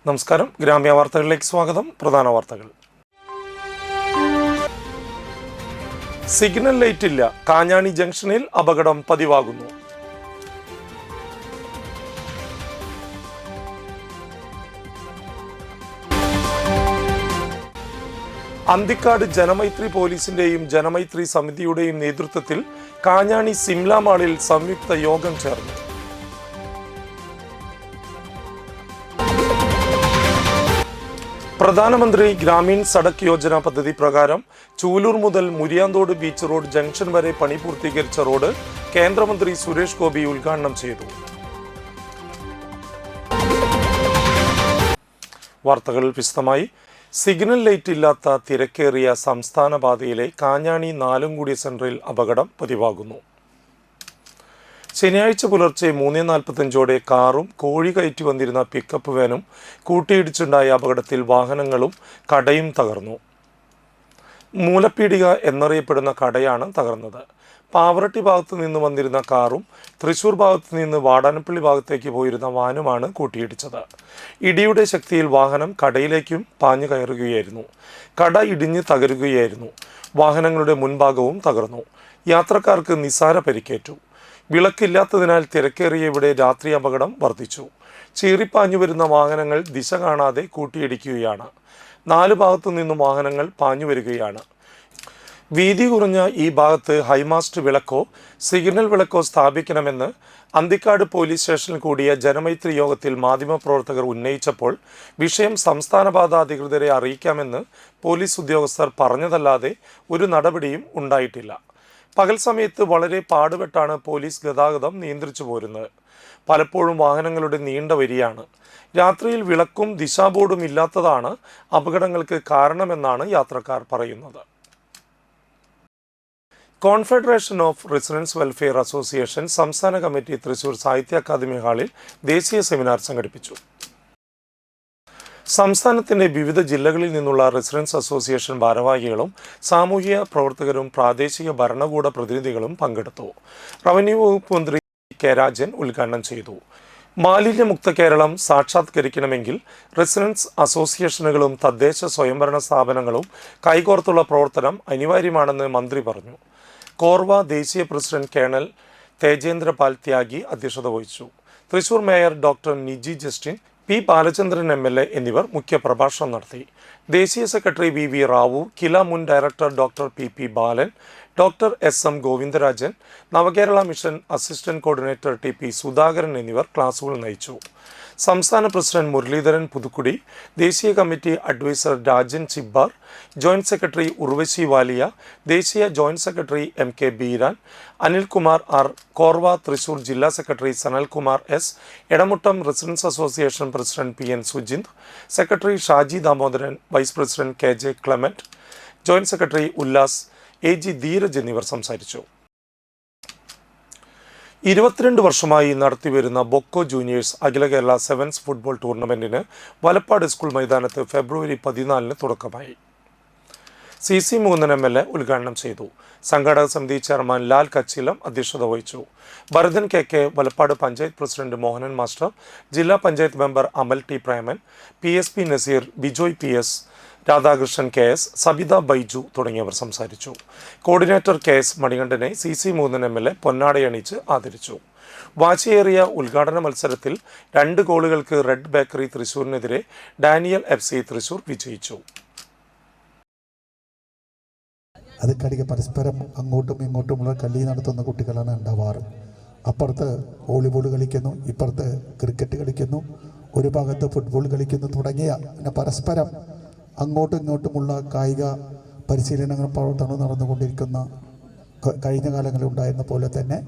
നമസ്കാരം. ഗ്രാമ്യ വാർത്തകളിലേക്ക് സ്വാഗതം. പ്രധാന വാർത്തകൾ. സിഗ്നൽ ലൈറ്റ് ഇല്ല. കാഞ്ഞാണി ജംഗ്ഷനിൽ അപകടം പതിവാകുന്നു. അന്തിക്കാട് ജനമൈത്രി പോലീസിന്റെയും ജനമൈത്രി സമിതിയുടെയും നേതൃത്വത്തിൽ കാഞ്ഞാണി സിംല മാളിൽ സംയുക്ത യോഗം ചേർന്നു. പ്രധാനമന്ത്രി ഗ്രാമീൺ സഡക് യോജന പദ്ധതി പ്രകാരം ചൂലൂർ മുതൽ മുരിയാന്തോട് ബീച്ച് റോഡ് ജംഗ്ഷൻ വരെ പണി പൂർത്തീകരിച്ച റോഡ് കേന്ദ്രമന്ത്രി സുരേഷ് ഗോപി ഉദ്ഘാടനം ചെയ്തു. വാർത്തകൾ വിശദമായി. സിഗ്നൽ ലൈറ്റ് ഇല്ലാത്ത തിരക്കേറിയ സംസ്ഥാന പാതയിലെ കാഞ്ഞാണി നാലുംകുടി സെന്ററിൽ അപകടം പതിവാകുന്നു. ശനിയാഴ്ച പുലർച്ചെ 3:45 കാറും കോഴി കയറ്റി വന്നിരുന്ന പിക്കപ്പ് വാനും കൂട്ടിയിടിച്ചുണ്ടായ അപകടത്തിൽ വാഹനങ്ങളും കടയും തകർന്നു. മൂലപ്പീടിക എന്നറിയപ്പെടുന്ന കടയാണ് തകർന്നത്. പാവറട്ടി ഭാഗത്തു നിന്ന് വന്നിരുന്ന കാറും തൃശൂർ ഭാഗത്തു നിന്ന് വാടാനപ്പള്ളി ഭാഗത്തേക്ക് പോയിരുന്ന വാനുമാണ് കൂട്ടിയിടിച്ചത്. ഇടിയുടെ ശക്തിയിൽ വാഹനം കടയിലേക്കും പാഞ്ഞു കയറുകയായിരുന്നു. കട ഇടിഞ്ഞ് തകരുകയായിരുന്നു. വാഹനങ്ങളുടെ മുൻഭാഗവും തകർന്നു. യാത്രക്കാർക്ക് നിസ്സാര പരിക്കേറ്റു. വിളക്കില്ലാത്തതിനാൽ തിരക്കേറിയ ഇവിടെ രാത്രി അപകടം വർദ്ധിച്ചു. ചീറിപ്പാഞ്ഞു വരുന്ന വാഹനങ്ങൾ ദിശ കാണാതെ കൂട്ടിയിടിക്കുകയാണ്. 4 ഭാഗത്തു നിന്നും വാഹനങ്ങൾ പാഞ്ഞു വരികയാണ്. വീതി കുറഞ്ഞ ഈ ഭാഗത്ത് ഹൈമാസ്റ്റ് വിളക്കോ സിഗ്നൽ വിളക്കോ സ്ഥാപിക്കണമെന്ന് അന്തിക്കാട് പോലീസ് സ്റ്റേഷനിൽ കൂടിയ ജനമൈത്രി യോഗത്തിൽ മാധ്യമപ്രവർത്തകർ ഉന്നയിച്ചപ്പോൾ വിഷയം സംസ്ഥാന പാത അധികൃതരെ അറിയിക്കാമെന്ന് പോലീസ് ഉദ്യോഗസ്ഥർ പറഞ്ഞതല്ലാതെ ഒരു നടപടിയും ഉണ്ടായിട്ടില്ല. പകൽ സമയത്ത് വളരെ പാടുപെട്ടാണ് പോലീസ് ഗതാഗതം നിയന്ത്രിച്ചു പോരുന്നത്. പലപ്പോഴും വാഹനങ്ങളുടെ നീണ്ട വരിയാണ്. രാത്രിയിൽ വിളക്കും ദിശാബോർഡും ഇല്ലാത്തതാണ് അപകടങ്ങൾക്ക് കാരണമെന്നാണ് യാത്രക്കാർ പറയുന്നത്. Confederation of residents welfare association സംസ്ഥാന കമ്മിറ്റി തൃശൂർ സാഹിത്യ അക്കാദമി ഹാളിൽ ദേശീയ സെമിനാർ സംഘടിപ്പിച്ചു. സംസ്ഥാനത്തിന്റെ വിവിധ ജില്ലകളിൽ നിന്നുള്ള റെസിഡൻസ് അസോസിയേഷൻ ഭാരവാഹികളും സാമൂഹിക പ്രവർത്തകരും പ്രാദേശിക ഭരണകൂട പ്രതിനിധികളും പങ്കെടുത്തു. റവന്യൂ വകുപ്പ് മന്ത്രി കെ രാജൻ ഉദ്ഘാടനം ചെയ്തു. മാലിന്യമുക്ത കേരളം സാക്ഷാത്കരിക്കണമെങ്കിൽ റെസിഡൻസ് അസോസിയേഷനുകളും തദ്ദേശ സ്വയംഭരണ സ്ഥാപനങ്ങളും കൈകോർത്തുള്ള പ്രവർത്തനം അനിവാര്യമാണെന്ന് മന്ത്രി പറഞ്ഞു. കോർവ ദേശീയ പ്രസിഡന്റ് കേണൽ തേജേന്ദ്രപാൽ ത്യാഗി അധ്യക്ഷത വഹിച്ചു. Thrissur mayor doctor Niji Justin, P Balachandran MLA എന്നിവർ മുഖ്യപ്രഭാഷണം നടത്തി. ദേശീയ സെക്രട്ടറി VV റാവു, കില മുൻ director doctor PP Balan, doctor SM Govindarajan, Navakerala mission assistant coordinator TP Sudhakaran എന്നിവർ ക്ലാസുകൾ നയിച്ചു. സംസ്ഥാന പ്രസിഡന്റ് മുരളീധരൻ പുതുക്കുടി, ദേശീയ committee adviser Rajan Chibbar, joint secretary Urvashi Walia, ദേശീയ joint secretary MK Beeran, Anilkumar R, Korva Thrissur ജില്ലാ secretary Sanalkumar S, Edamuttam residents association president PN Sujinth, secretary Shaji Damodaran, vice president KJ Clement, joint secretary Ullas, AG Dheeraj എന്നിവർ സംസാരിച്ചു. 22 വർഷമായി നടത്തിവരുന്ന ബൊക്കോ ജൂനിയേഴ്സ് അഖില കേരള സെവൻസ് ഫുട്ബോൾ ടൂർണമെന്റിന് വലപ്പാട് സ്കൂൾ മൈതാനത്ത് ഫെബ്രുവരി 14 തുടക്കമായി. CC മൂന്നൻ MLA ഉദ്ഘാടനം ചെയ്തു. സംഘാടക സമിതി ചെയർമാൻ ലാൽ കച്ചിലം അധ്യക്ഷത വഹിച്ചു. Bharathan KK, Valappad panchayat president Mohanan master, ജില്ലാ panchayat member Amal T Preman, PSP Naseer, Bijoy PS, Radhakrishnan KS, Sabitha Baiju തുടങ്ങിയവർ സംസാരിച്ചു. കോർഡിനേറ്റർ KS മണികണ്ഠനെ CC മൂന്നൻ MLA പൊന്നാടയണിച്ച് ആദരിച്ചു. വാശിയേറിയ ഉദ്ഘാടന മത്സരത്തിൽ 2 ഗോളുകൾക്ക് റെഡ് ബേക്കറി തൃശൂരിനെതിരെ ഡാനിയൽ FC തൃശൂർ വിജയിച്ചു. അതിനിടയ്ക്ക് പരസ്പരം അങ്ങോട്ടും ഇങ്ങോട്ടുമുള്ള കളി നടത്തുന്ന കുട്ടികളാണ് ഉണ്ടാവാറ്. അപ്പുറത്ത് വോളിബോൾ കളിക്കുന്നു, ഇപ്പുറത്ത് ക്രിക്കറ്റ് കളിക്കുന്നു, ഒരു ഭാഗത്ത് ഫുട്ബോൾ കളിക്കുന്നു തുടങ്ങിയ പരസ്പരം അങ്ങോട്ടും ഇങ്ങോട്ടുമുള്ള കായിക പരിശീലനങ്ങളും പ്രവർത്തനവും നടന്നുകൊണ്ടിരിക്കുന്ന കഴിഞ്ഞ കാലങ്ങളിൽ ഉണ്ടായിരുന്ന പോലെ തന്നെ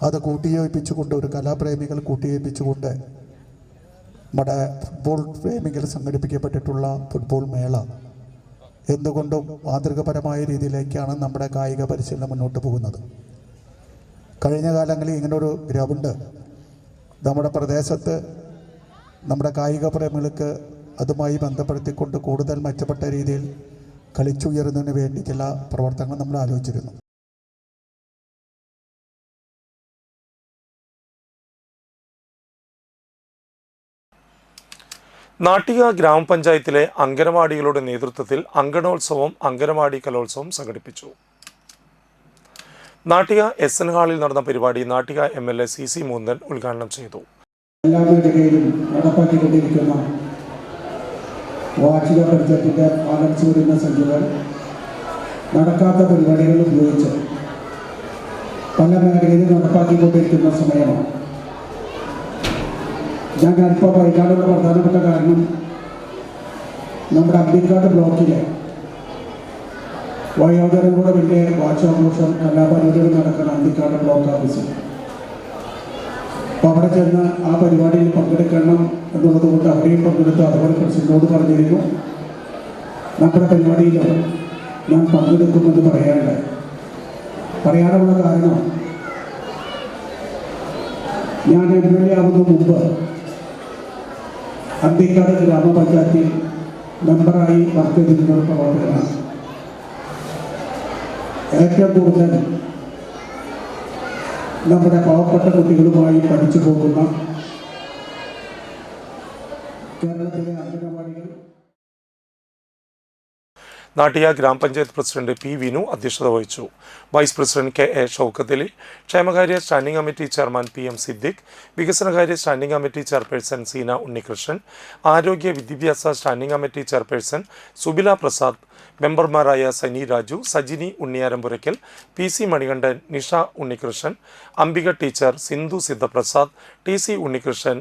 അത് കൂട്ടിയോജിപ്പിച്ചുകൊണ്ട്, ഒരു കലാപ്രേമികൾ കൂട്ടിയോജിപ്പിച്ചുകൊണ്ട് നമ്മുടെ ഫുട്ബോൾ പ്രേമികൾ സംഘടിപ്പിക്കപ്പെട്ടിട്ടുള്ള ഫുട്ബോൾ മേള എന്തുകൊണ്ടും മാതൃകപരമായ രീതിയിലേക്കാണ് നമ്മുടെ കായിക പരിശീലനം മുന്നോട്ട് പോകുന്നത്. കഴിഞ്ഞ കാലങ്ങളിൽ ഇങ്ങനൊരു ഗ്രൗണ്ട് നമ്മുടെ പ്രദേശത്ത് നമ്മുടെ കായിക പ്രേമികൾക്ക് അതുമായി ബന്ധപ്പെടുത്തിക്കൊണ്ട് കൂടുതൽ മെച്ചപ്പെട്ട രീതിയിൽ കളിച്ചുയരുന്നതിന് വേണ്ടി ചില പ്രവർത്തനങ്ങൾ നമ്മൾ ആലോചിച്ചിരുന്നു. നാട്ടിക ഗ്രാമപഞ്ചായത്തിലെ അംഗനവാടികളുടെ നേതൃത്വത്തിൽ അങ്കണോത്സവം അംഗനവാടി കലോത്സവം സംഘടിപ്പിച്ചു. നാട്ടിക SN ഹാളിൽ നടന്ന പരിപാടി നാട്ടിക MLA CC മൂന്തൻ ഉദ്ഘാടനം ചെയ്തു. എല്ലാ മേഖലയിലും നടപ്പാക്കിക്കൊണ്ടിരിക്കുന്ന വാർഷിക ബഡ്ജറ്റിൻ്റെ പാലിച്ചു വരുന്ന സംഖ്യകൾ നടക്കാത്ത പരിപാടികൾ ഉപയോഗിച്ച് പല മേഖലയിലും നടപ്പാക്കിക്കൊണ്ടിരിക്കുന്ന സമയമാണ്. ഞാൻ അല്പം വൈകാനുള്ള പ്രധാനപ്പെട്ട കാരണം നമ്മുടെ അമ്പിക്കാട് ബ്ലോക്കിലെ വയോജനങ്ങളുടെ വലിയ വാർഷികാഘോഷം കലാപരിപാടികൾ നടക്കുന്ന അന്തിക്കാട് ബ്ലോക്ക് ഓഫീസിൽ. അപ്പോൾ അവിടെ ചെന്ന് ആ പരിപാടിയിൽ പങ്കെടുക്കണം എന്നുള്ളത് കൊണ്ട് അവിടെയും പങ്കെടുത്ത് അതുപോലെ പ്രസിഡന്റിനോട് പറഞ്ഞിരുന്നു നമ്മുടെ പരിപാടിയിൽ ഞാൻ പങ്കെടുക്കുമെന്ന് പറയാനുള്ള കാരണം ഞാൻ MLA ആവുന്ന മുമ്പ് അന്തിക്കാട് ഗ്രാമപഞ്ചായത്തിൽ മെമ്പറായി വർക്ക് ചെയ്തിരുന്ന ഒരു പ്രവർത്തകനാണ്. ഏറ്റവും കൂടുതൽ നമ്മുടെ പാവപ്പെട്ട കുട്ടികളുമായി പഠിച്ചു പോകുന്ന കേരളത്തിലെ അംഗനവാടികൾ. നാട്ടിക ഗ്രാമപഞ്ചായത്ത് പ്രസിഡന്റ് P. വിനു അധ്യക്ഷത വഹിച്ചു. Vice president KA Shoukath Ali, ക്ഷേമകാര്യ standing committee chairman PM Siddique, വികസനകാര്യ standing committee chairperson Seena Unnikrishnan, ആരോഗ്യ വിദ്യാഭ്യാസ standing committee chairperson Subila Prasad, മെമ്പർമാരായ Sani Raju, Sajini Unniyarampurakkal, PC Manikandan, Nisha Unnikrishnan, Ambika teacher, Sindhu Sidhaprasad, TC Unnikrishnan,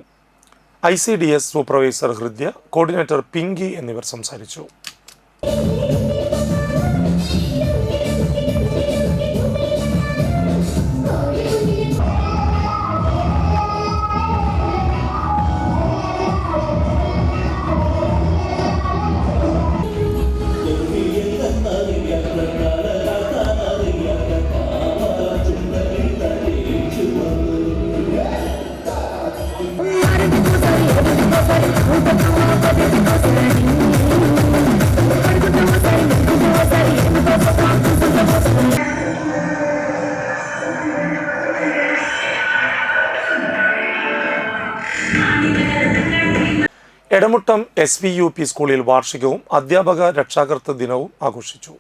ICDS supervisor Hridya, coordinator Pinky എന്നിവർ സംസാരിച്ചു. എടമുട്ടം SVUP സ്കൂളിൽ വാർഷികവും അധ്യാപക രക്ഷാകർതൃ ദിനവും ആഘോഷിച്ചു.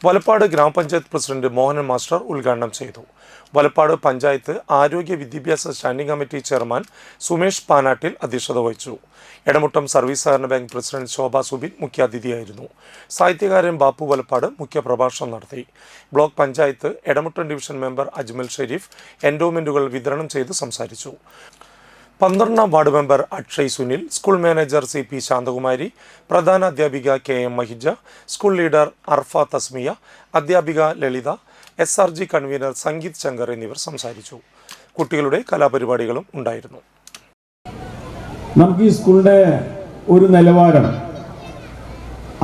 വലപ്പാട് ഗ്രാമപഞ്ചായത്ത് പ്രസിഡന്റ് മോഹനൻ മാസ്റ്റർ ഉദ്ഘാടനം ചെയ്തു. വലപ്പാട് പഞ്ചായത്ത് ആരോഗ്യ വിദ്യാഭ്യാസ standing committee chairman Sumesh Panattil അധ്യക്ഷത വഹിച്ചു. എടമുട്ടം സർവീസ് സഹകരണ ബാങ്ക് പ്രസിഡന്റ് ശോഭ സുബിൻ മുഖ്യാതിഥിയായിരുന്നു. സാഹിത്യകാരൻ ബാപ്പു വലപ്പാട് മുഖ്യപ്രഭാഷണം നടത്തി. Block panchayat Edamuttam division member Ajmal Shareef എൻഡോമെന്റുകൾ വിതരണം ചെയ്ത് സംസാരിച്ചു. 12ാം ward member Akshay Sunil, school manager CP Santhakumari, പ്രധാന അധ്യാപിക KM Mahija, school leader Arfa Thasmiya, അധ്യാപിക ലളിത, SRG കൺവീനർ സംഗീത് ശങ്കർ എന്നിവർ സംസാരിച്ചു. കുട്ടികളുടെ കലാപരിപാടികളും ഉണ്ടായിരുന്നു. നമുക്ക് ഈ സ്കൂളിൻ്റെ ഒരു നിലവാരം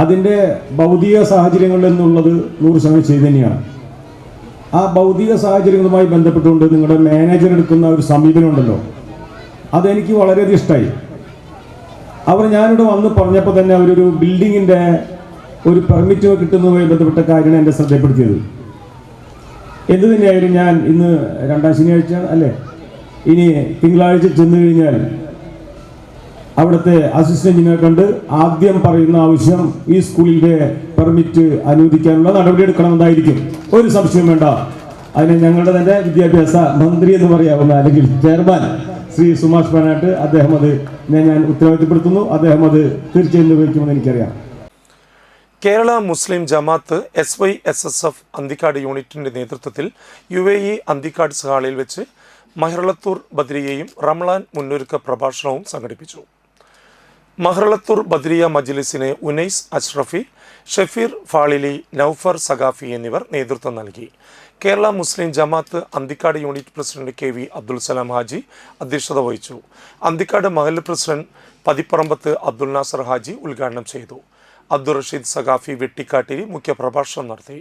അതിൻ്റെ ഭൗതിക സാഹചര്യങ്ങളിൽ നിന്നുള്ളത് 100% ശരി തന്നെയാണ്. ആ ഭൗതിക സാഹചര്യങ്ങളുമായി ബന്ധപ്പെട്ടുകൊണ്ട് നിങ്ങളുടെ മാനേജർ എടുക്കുന്ന ഒരു സമീപനം ഉണ്ടല്ലോ, അതെനിക്ക് വളരെയധികം ഇഷ്ടമായി. ഞാനിവിടെ വന്ന് പറഞ്ഞപ്പോൾ തന്നെ അവരൊരു ബിൽഡിങ്ങിൻ്റെ ഒരു പെർമിറ്റ് കിട്ടുന്നതുമായി ബന്ധപ്പെട്ട കാര്യമാണ് എൻ്റെ ശ്രദ്ധപ്പെടുത്തിയത്. എന്ത് തന്നെയായാലും ഞാൻ ഇന്ന് 2ാം ശനിയാഴ്ച അല്ലേ, ഇനി തിങ്കളാഴ്ച ചെന്ന് കഴിഞ്ഞാൽ അവിടുത്തെ അസിസ്റ്റന്റ് എഞ്ചിനീയർ കണ്ട് ആദ്യം പറയുന്ന ആവശ്യം ഈ സ്കൂളിൻ്റെ പെർമിറ്റ് അനുവദിക്കാനുള്ള നടപടി എടുക്കണമെന്നായിരിക്കും. ഒരു സംശയം വേണ്ട. അതിന് ഞങ്ങളുടെ തന്നെ വിദ്യാഭ്യാസ മന്ത്രി എന്ന് പറയാവുന്ന അല്ലെങ്കിൽ ചെയർമാൻ ശ്രീ സുമാഷ് പാനാട്ട്, അദ്ദേഹം അത് ഞാൻ ഉത്തരവാദിത്തപ്പെടുത്തുന്നു. അദ്ദേഹം അത് തീർച്ചയായും നിർവഹിക്കുമെന്ന് എനിക്കറിയാം. കേരള മുസ്ലിം ജമാഅത്ത് SYSSF അന്തിക്കാട് യൂണിറ്റിന്റെ നേതൃത്വത്തിൽ UAE അന്തിക്കാട് ഹാളിൽ വെച്ച് മഹ്റലത്തൂർ ബദ്രിയയും റംളാൻ മുന്നൊരുക്ക പ്രഭാഷണവും സംഘടിപ്പിച്ചു. മഹ്റലത്തൂർ ബദ്രിയ മജ്ലിസിന് ഉനൈസ് അഷ്റഫി, ഷഫീർ ഫാളിലി, നൌഫർ സഖാഫി എന്നിവർ നേതൃത്വം നൽകി. Kerala Muslim Jamaath Anthikad unit president KV Abdul Salam Haji അധ്യക്ഷത വഹിച്ചു. അന്തിക്കാട് മഹല്ല് പ്രസിഡന്റ് പതിപ്പറമ്പത്ത് അബ്ദുൽ നാസർ ഹാജി ഉദ്ഘാടനം ചെയ്തു. അബ്ദുൾ റഷീദ് സഖാഫി വെട്ടിക്കാട്ടിരി മുഖ്യപ്രഭാഷണം നടത്തി.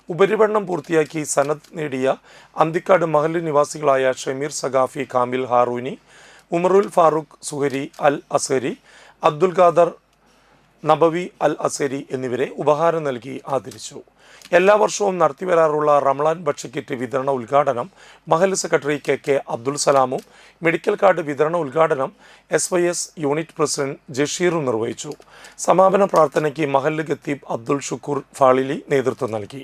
ഉപരിപഠനം പൂർത്തിയാക്കി സനദ് നേടിയ അന്തിക്കാട് മഹല്ല് നിവാസികളായ ഷമീർ സഖാഫി, കാമിൽ ഹാറൂനി, ഉമറുൽ ഫാറൂഖ് സുഹരി അൽ അസരി, അബ്ദുൽ ഖാദർ നബവി അൽ അസരി എന്നിവരെ ഉപഹാരം നൽകി ആദരിച്ചു. എല്ലാ വർഷവും നടത്തിവരാറുള്ള റമളാൻ ഭക്ഷ്യക്കിറ്റ് വിതരണ ഉദ്ഘാടനം മഹല്ല് സെക്രട്ടറി കെ അബ്ദുൽ സലാമും മെഡിക്കൽ കാർഡ് വിതരണ ഉദ്ഘാടനം SYS യൂണിറ്റ് പ്രസിഡന്റ് ജഷീറും നിർവഹിച്ചു. സമാപന പ്രാർത്ഥനയ്ക്ക് മഹല്ല് ഖത്തീബ് അബ്ദുൽ ഷുക്കൂർ ഫാളിലി നേതൃത്വം നൽകി.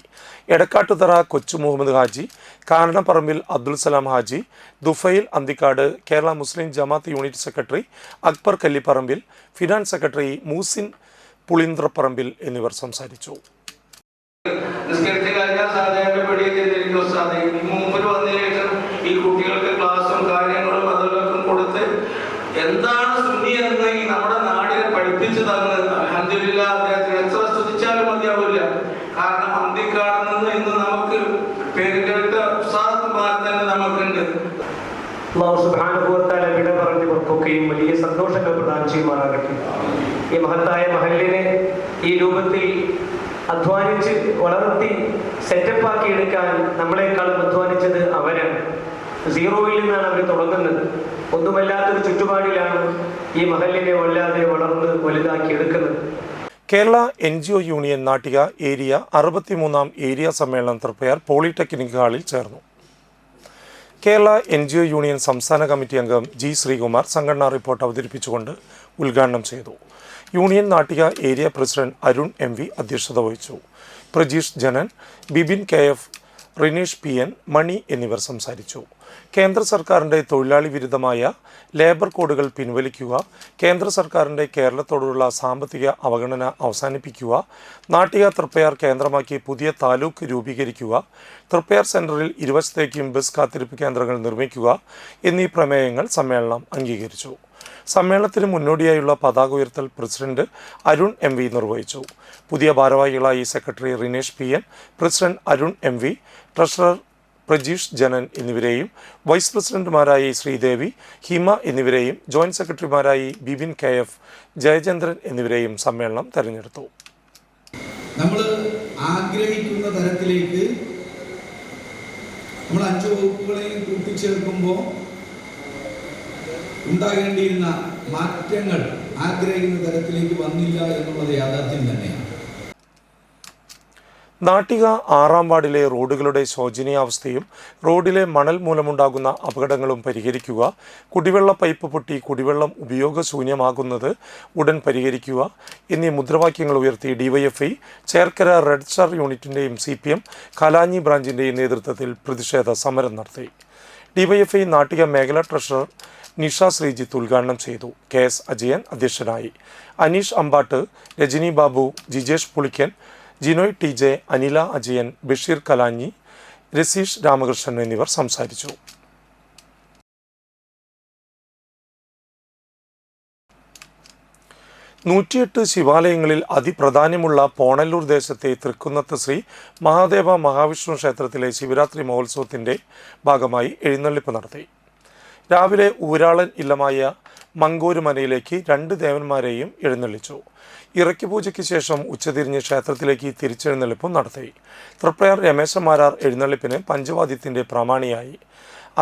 Edakkattuthara Kochu Muhammad Haji, Karanapparambil Abdul Salam Haji, Dufail Anthikad, Kerala Muslim Jamaath unit secretary Akbar Kallipparambil, finance secretary Moosin Pulinthrapparambil എന്നിവർ സംസാരിച്ചു. നിസ്കരിച്ച് കഴിഞ്ഞാൽ സാധാരണ പേടിയൊക്കെ സാധനം മുമ്പിൽ വന്നതിന് ശേഷം ഈ കുട്ടികൾക്ക് ക്ലാസ്സും കാര്യങ്ങളും അതെല്ലാം കൊടുത്ത് എന്താണ് സുന്നി എന്ന് ഈ നമ്മുടെ നാടിനെ പഠിപ്പിച്ചു തന്ന് അൽഹംദുലില്ലാഹ് അദ്ദേഹത്തിന് എത്ര സ്തുതിച്ചാലും മതിയാവില്ല. കാരണം അന്തിക്കാട് നിന്ന് ഇന്ന് നമുക്ക് പേര് കേട്ട ഉസ്താദുമാർ തന്നെ നമുക്കുണ്ട്. അല്ലാഹു സുബ്ഹാനഹു വ തആല വിട പറഞ്ഞു കൊടുക്കുകയും വലിയ സന്തോഷങ്ങൾ പ്രദാനം ചെയ്യുമാറാകട്ടെ. ഈ മഹത്തായ മഹല്ലിനെ ഈ രൂപത്തിൽ അധ്വാനിച്ച് വളർത്തി സെറ്റപ്പാക്കി എടുക്കാൻ നമ്മളെക്കാളും അധ്വാനിച്ചത് അവരാണ്. സീറോയിൽ നിന്നാണ് അവർ തുടങ്ങുന്നത്. ഒന്നുമല്ലാത്തൊരു ചുറ്റുപാടിലാണ് ഈ മഹല്ലിനെ വല്ലാതെ വളർന്ന് വലുതാക്കി എടുക്കുന്നത്. Kerala NGO union Nattika area 63ാം area സമ്മേളനം തൃപ്പയാർ പോളിടെക്നിക് ഹാളിൽ ചേർന്നു. കേരള NGO യൂണിയൻ സംസ്ഥാന കമ്മിറ്റി അംഗം G ശ്രീകുമാർ സംഘടനാ റിപ്പോർട്ട് അവതരിപ്പിച്ചുകൊണ്ട് ഉദ്ഘാടനം ചെയ്തു. Union Nattika area president Arun MV അധ്യക്ഷത വഹിച്ചു. പ്രജീഷ് ജനൻ, ബിബിൻ KF, റിനീഷ് PN, മണി എന്നിവർ സംസാരിച്ചു. കേന്ദ്ര സർക്കാരിൻ്റെ തൊഴിലാളി വിരുദ്ധമായ ലേബർ കോഡുകൾ പിൻവലിക്കുക, കേന്ദ്ര സർക്കാരിൻ്റെ കേരളത്തോടുള്ള സാമ്പത്തിക അവഗണന അവസാനിപ്പിക്കുക, നാട്ടിക തൃപ്പയാർ കേന്ദ്രമാക്കി പുതിയ താലൂക്ക് രൂപീകരിക്കുക, തൃപ്പയാർ സെൻറ്ററിൽ ഇരുവശത്തേക്കും ബസ് കാത്തിരിപ്പ് കേന്ദ്രങ്ങൾ നിർമ്മിക്കുക എന്നീ പ്രമേയങ്ങൾ സമ്മേളനം അംഗീകരിച്ചു. സമ്മേളനത്തിന് മുന്നോടിയായുള്ള പതാക ഉയർത്തൽ പ്രസിഡന്റ് അരുൺ MV നിർവഹിച്ചു. പുതിയ ഭാരവാഹികളായി secretary Rinesh PN, president Arun MV, treasurer Prajeesh Janan എന്നിവരെയും വൈസ് പ്രസിഡന്റുമാരായി ശ്രീദേവി, ഹിമ എന്നിവരെയും ജോയിന്റ് സെക്രട്ടറിമാരായി ബിബിൻ KF, ജയചന്ദ്രൻ എന്നിവരെയും സമ്മേളനം തെരഞ്ഞെടുത്തു. നമ്മൾ ആഗ്രഹിക്കുന്ന തരത്തിലേക്ക് നമ്മൾ 5 വകുപ്പുകളെയും കൂട്ടിച്ചേർക്കുമ്പോൾ ഉണ്ടാകേണ്ടിയിരുന്ന മാറ്റങ്ങൾ ആഗ്രഹിക്കുന്ന തരത്തിലേക്ക് വന്നില്ല എന്നുള്ളത് യാഥാർത്ഥ്യം തന്നെയാണ്. നാട്ടിക 6ാം വാർഡിലെ റോഡുകളുടെ ശോചനീയാവസ്ഥയും റോഡിലെ മണൽ മൂലമുണ്ടാകുന്ന അപകടങ്ങളും പരിഹരിക്കുക, കുടിവെള്ള പൈപ്പ് പൊട്ടി കുടിവെള്ളം ഉപയോഗശൂന്യമാകുന്നത് ഉടൻ പരിഹരിക്കുക എന്നീ മുദ്രാവാക്യങ്ങൾ ഉയർത്തി DYFI Cherkkara red star യൂണിറ്റിൻ്റെയും CPM കലാഞ്ഞി ബ്രാഞ്ചിൻ്റെയും നേതൃത്വത്തിൽ പ്രതിഷേധ സമരം നടത്തി. DYFI നാട്ടിക മേഖലാ ട്രഷറർ നിഷ ശ്രീജിത്ത് ഉദ്ഘാടനം ചെയ്തു. KS അജയൻ അധ്യക്ഷനായി. അനീഷ് അമ്പാട്ട്, രജനി ബാബു, ജിജേഷ് പുളിക്കൻ, ജിനോയ് TJ, അനില അജയൻ, ബഷീർ കലാഞ്ഞി, രസീഷ് രാമകൃഷ്ണൻ എന്നിവർ സംസാരിച്ചു. നൂറ്റിയെട്ട് ശിവാലയങ്ങളിൽ അതിപ്രാധാന്യമുള്ള പോണല്ലൂർ ദേശത്തെ തൃക്കുന്നത്ത് ശ്രീ മഹാദേവ മഹാവിഷ്ണു ക്ഷേത്രത്തിലെ ശിവരാത്രി മഹോത്സവത്തിൻ്റെ ഭാഗമായി എഴുന്നള്ളിപ്പ് നടത്തി. രാവിലെ ഊരാളൻ ഇല്ലമായ മങ്കോര് മനയിലേക്ക് 2 ദേവന്മാരെയും എഴുന്നള്ളിച്ചു. ഇറക്കി പൂജയ്ക്ക് ശേഷം ഉച്ചതിരിഞ്ഞ് ക്ഷേത്രത്തിലേക്ക് തിരിച്ചെഴുന്നള്ളിപ്പും നടത്തി. തൃപ്പയാർ രമേശന്മാരാർ എഴുന്നള്ളിപ്പിന് പഞ്ചവാദ്യത്തിൻ്റെ പ്രമാണിയായി.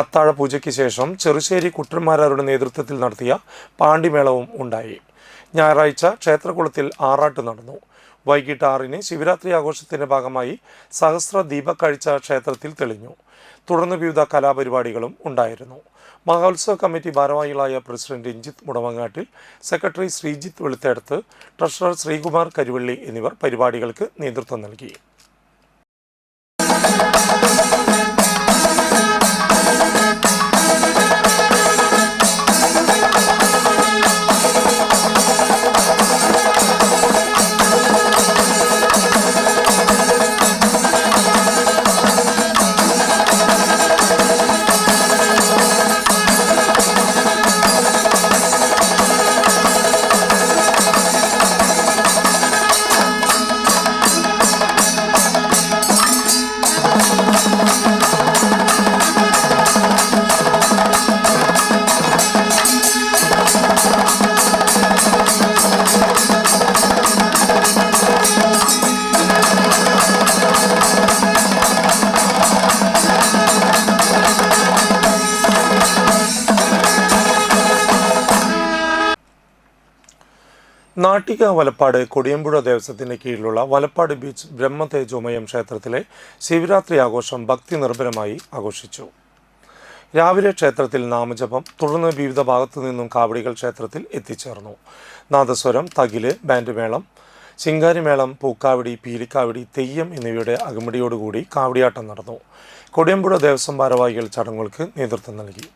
അത്താഴ പൂജയ്ക്ക് ശേഷം ചെറുശ്ശേരി കുട്ടന്മാരാരുടെ നേതൃത്വത്തിൽ നടത്തിയ പാണ്ടിമേളവും ഉണ്ടായി. ഞായറാഴ്ച ക്ഷേത്രകുളത്തിൽ ആറാട്ട് നടന്നു. വൈകിട്ട് 6-ന് ശിവരാത്രി ആഘോഷത്തിൻ്റെ ഭാഗമായി സഹസ്ര ദീപക്കാഴ്ച ക്ഷേത്രത്തിൽ തെളിഞ്ഞു. തുടർന്ന് വിവിധ കലാപരിപാടികളും ഉണ്ടായിരുന്നു. മഹോത്സവ കമ്മിറ്റി ഭാരവാഹികളായ president Ranjith Mudamangattil, secretary Sreejith Veluthedath, treasurer Sreekumar Karuvalli എന്നിവർ പരിപാടികൾക്ക് നേതൃത്വം നൽകി. നാട്ടിക വലപ്പാട് കൊടിയമ്പുഴ ദേവസ്വത്തിന് കീഴിലുള്ള വലപ്പാട് ബീച്ച് ബ്രഹ്മതേജോമയം ക്ഷേത്രത്തിലെ ശിവരാത്രി ആഘോഷം ഭക്തി നിർഭരമായി ആഘോഷിച്ചു. രാവിലെ ക്ഷേത്രത്തിൽ നാമജപം, തുടർന്ന് വിവിധ ഭാഗത്തു നിന്നും കാവടികൾ ക്ഷേത്രത്തിൽ എത്തിച്ചേർന്നു. നാദസ്വരം, തകില്, ബാൻഡ് മേളം, ശിങ്കാരിമേളം, പൂക്കാവടി, പീലിക്കാവടി, തെയ്യം എന്നിവയുടെ അകമ്പടിയോടുകൂടി കാവടിയാട്ടം നടന്നു. കൊടിയമ്പുഴ ദേവസ്വം ഭാരവാഹികൾ ചടങ്ങുകൾക്ക് നേതൃത്വം നൽകി.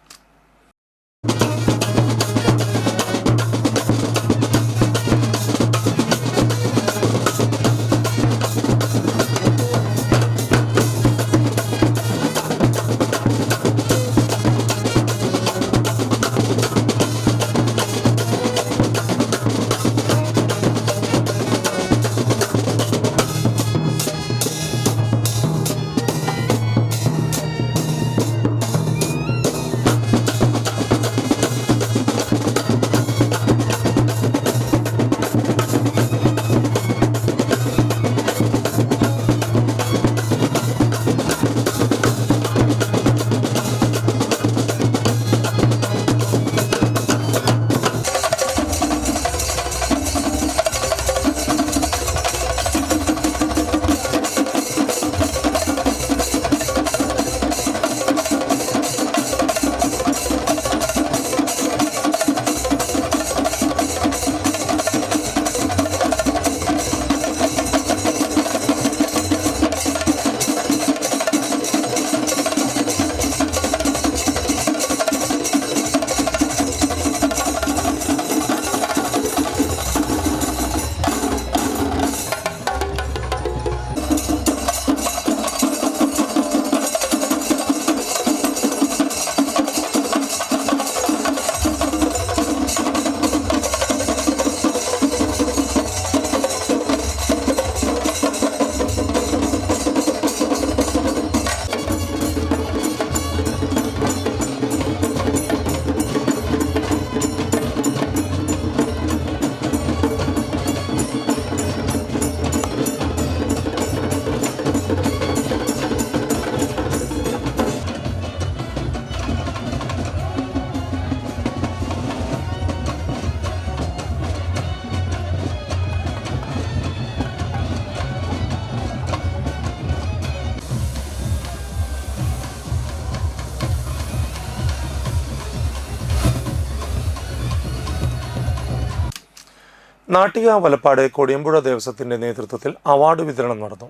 നാട്ടിക വലപ്പാട് കൊടിയമ്പുഴ ദേവസ്വത്തിൻ്റെ നേതൃത്വത്തിൽ അവാർഡ് വിതരണം നടന്നു.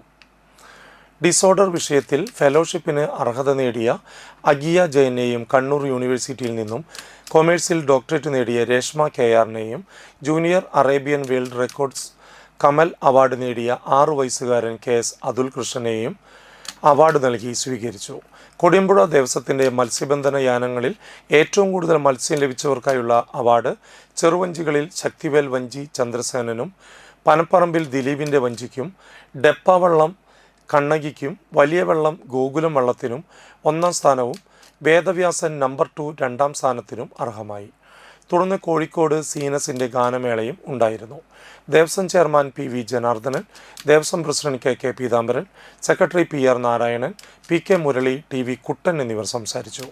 ഡിസോർഡർ വിഷയത്തിൽ ഫെലോഷിപ്പിന് അർഹത നേടിയ അഗിയ ജയനെയും കണ്ണൂർ യൂണിവേഴ്സിറ്റിയിൽ നിന്നും കൊമേഴ്സിൽ ഡോക്ടറേറ്റ് നേടിയ രേഷ്മ കെആറിനെയും junior Arabian world records Kamal award നേടിയ 6 വയസ്സുകാരൻ KS അതുൽ കൃഷ്ണനെയും അവാർഡ് നൽകി സ്വീകരിച്ചു. കൊടിയമ്പുഴ ദേവസ്വത്തിൻ്റെ മത്സ്യബന്ധന യാനങ്ങളിൽ ഏറ്റവും കൂടുതൽ മത്സ്യം ലഭിച്ചവർക്കായുള്ള അവാർഡ് ചെറുവഞ്ചികളിൽ ശക്തിവേൽ വഞ്ചി ചന്ദ്രസേനനും, പനപ്പറമ്പിൽ ദിലീപിൻ്റെ വഞ്ചിക്കും, ഡെപ്പാവള്ളം കണ്ണകിക്കും, വലിയ വെള്ളം ഗോകുലം വള്ളത്തിനും 1ാം സ്ഥാനവും വേദവ്യാസൻ നമ്പർ 2 2ാം സ്ഥാനത്തിനും അർഹമായി. തുടർന്ന് കോഴിക്കോട് സീനസിൻ്റെ ഗാനമേളയും ഉണ്ടായിരുന്നു. Devaswom chairman PV Janardhanan, Devaswom president KK Peethambaran, secretary PR Narayanan, PK Murali, TV Kuttan എന്നിവർ സംസാരിച്ചു.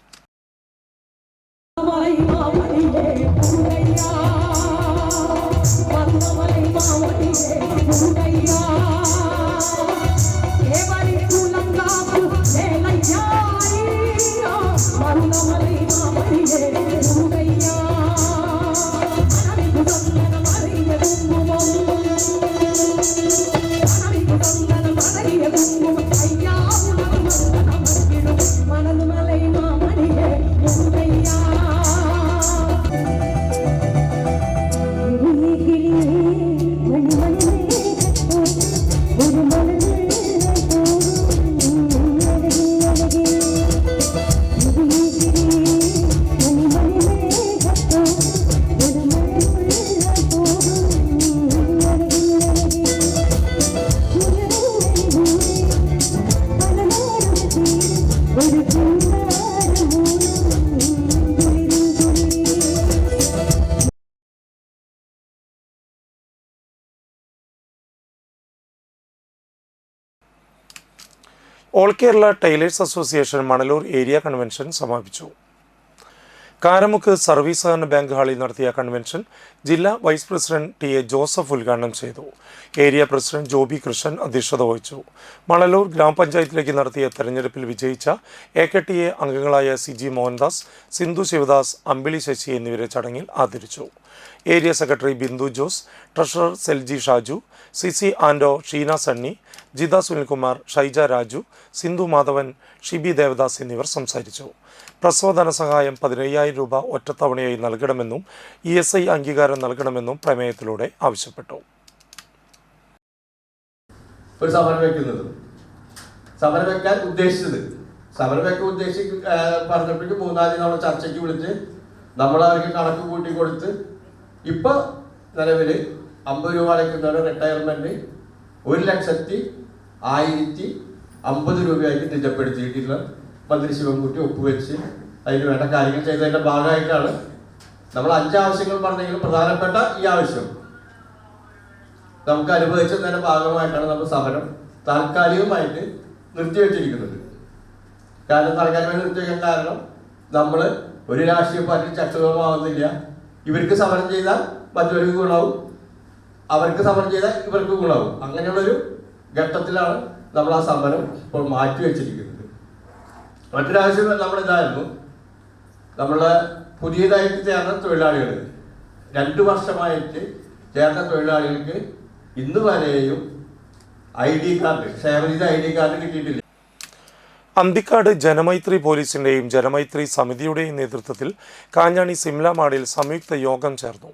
All Kerala tailors association Manalur area convention സമാപിച്ചു. കാരമുക്ക് സർവീസ് സഹകരണ ബാങ്ക് ഹാളിൽ നടത്തിയ കൺവെൻഷൻ ജില്ലാ vice president T A Joseph ഉദ്ഘാടനം ചെയ്തു. ഏരിയ പ്രസിഡന്റ് ജോബി കൃഷ്ണൻ അധ്യക്ഷത വഹിച്ചു. മണലൂർ ഗ്രാമപഞ്ചായത്തിലേക്ക് നടത്തിയ തെരഞ്ഞെടുപ്പിൽ വിജയിച്ച AKTA അംഗങ്ങളായ CG മോഹൻദാസ്, സിന്ധു ശിവദാസ്, അമ്പിളി ശശി എന്നിവരെ ചടങ്ങിൽ ആദരിച്ചു. Area secretary Bindu Jose, treasurer Selji Shaju, CC ആൻഡോ, ഷീന സണ്ണി, ജിത സുനിൽകുമാർ, ഷൈജ രാജു, സിന്ധു മാധവൻ, ഷിബി ദേവദാസ് എന്നിവർ സംസാരിച്ചു. പ്രസവ ധനസഹായം 15,000 രൂപ ഒറ്റത്തവണയായി നൽകണമെന്നും ESI അംഗീകാരം നൽകണമെന്നും പ്രമേയത്തിലൂടെ ആവശ്യപ്പെട്ടു. ഒരു സമരം വെക്കുന്നത്, സമരം വെക്കാൻ ഉദ്ദേശിച്ചത്, സമരം വെക്കാൻ പറഞ്ഞപ്പോഴേക്ക് 3-4 തവണ ചർച്ചയ്ക്ക് വിളിച്ച് നമ്മൾ അവർക്ക് കണക്ക് കൂട്ടി കൊടുത്ത് ഇപ്പൊ നിലവിൽ 50 രൂപ അടയ്ക്കുന്നവരുടെ റിട്ടയർമെന്റ് 1,01,050 രൂപയായിട്ട് നിജപ്പെടുത്തിയിട്ടുള്ള മന്ത്രി ശിവൻകുട്ടി ഒപ്പുവെച്ച് അതിന് വേണ്ട കാര്യങ്ങൾ ചെയ്തതിന്റെ ഭാഗമായിട്ടാണ് നമ്മൾ 5 ആവശ്യങ്ങൾ പറഞ്ഞെങ്കിലും പ്രധാനപ്പെട്ട ഈ ആവശ്യം നമുക്ക് അനുഭവിച്ചതിന്റെ ഭാഗമായിട്ടാണ് നമ്മൾ സമരം താൽക്കാലികമായിട്ട് നിർത്തിവെച്ചിരിക്കുന്നത്. കാരണം താൽക്കാലികമായി നിർത്തിവെക്കാൻ കാരണം നമ്മൾ ഒരു രാഷ്ട്രീയ പാർട്ടി ശക്തമാവുന്നില്ല. ഇവർക്ക് സമരം ചെയ്താൽ മറ്റവർക്ക് ഗുണവും, അവർക്ക് സമരം ചെയ്താൽ ഇവർക്ക് ഗുണവും. അങ്ങനെയുള്ളൊരു ഘട്ടത്തിലാണ് നമ്മൾ ആ സമരം ഇപ്പോൾ മാറ്റിവെച്ചിരിക്കുന്നത്. മറ്റൊരാവശ്യം നമ്മളിതായിരുന്നു, നമ്മളെ പുതിയതായിട്ട് ചേർന്ന തൊഴിലാളികൾ 2 വർഷമായിട്ട് ചേർന്ന തൊഴിലാളികൾക്ക് ഇന്ന് വരെയും ID കാർഡ്, ക്ഷേമനിധി ID കാർഡ് കിട്ടിയിട്ടില്ല. അന്തിക്കാട് ജനമൈത്രി പോലീസിന്റെയും ജനമൈത്രി സമിതിയുടെയും നേതൃത്വത്തിൽ കാഞ്ഞാണി സിംല മാടിൽ സംയുക്ത യോഗം ചേർന്നു.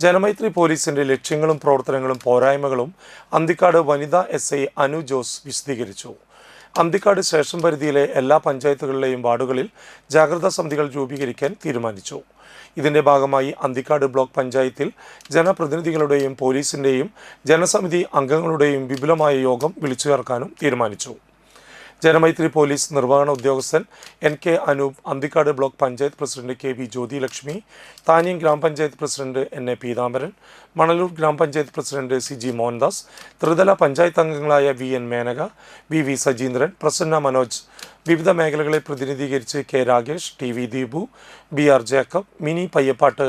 ജനമൈത്രി പോലീസിന്റെ ലക്ഷ്യങ്ങളും പ്രവർത്തനങ്ങളും പോരായ്മകളും അന്തിക്കാട് വനിതാ SI അനു ജോസ് വിശദീകരിച്ചു. അന്തിക്കാട് സ്റ്റേഷൻ പരിധിയിലെ എല്ലാ പഞ്ചായത്തുകളിലെയും വാർഡുകളിൽ ജാഗ്രതാ സമിതികൾ രൂപീകരിക്കാൻ തീരുമാനിച്ചു. ഇതിന്റെ ഭാഗമായി അന്തിക്കാട് ബ്ലോക്ക് പഞ്ചായത്തിൽ ജനപ്രതിനിധികളുടെയും പോലീസിന്റെയും ജനസമിതി അംഗങ്ങളുടെയും വിപുലമായ യോഗം വിളിച്ചു ചേർക്കാനും തീരുമാനിച്ചു. ജനമൈത്രി പോലീസ് നിർവഹണ ഉദ്യോഗസ്ഥൻ NK Anoop, Anthikad block panchayat president KV Jyothilakshmi, Thanyam ഗ്രാമപഞ്ചായത്ത് പ്രസിഡന്റ് NA പീതാംബരൻ, മണലൂർ ഗ്രാമപഞ്ചായത്ത് പ്രസിഡന്റ് CG മോഹൻദാസ്, ത്രിതല പഞ്ചായത്ത് അംഗങ്ങളായ VN മേനക, VV സജീന്ദ്രൻ, പ്രസന്ന മനോജ്, വിവിധ മേഖലകളെ പ്രതിനിധീകരിച്ച് K Ragesh, TV Deepu, BR Jacob, Mini Payyappatt,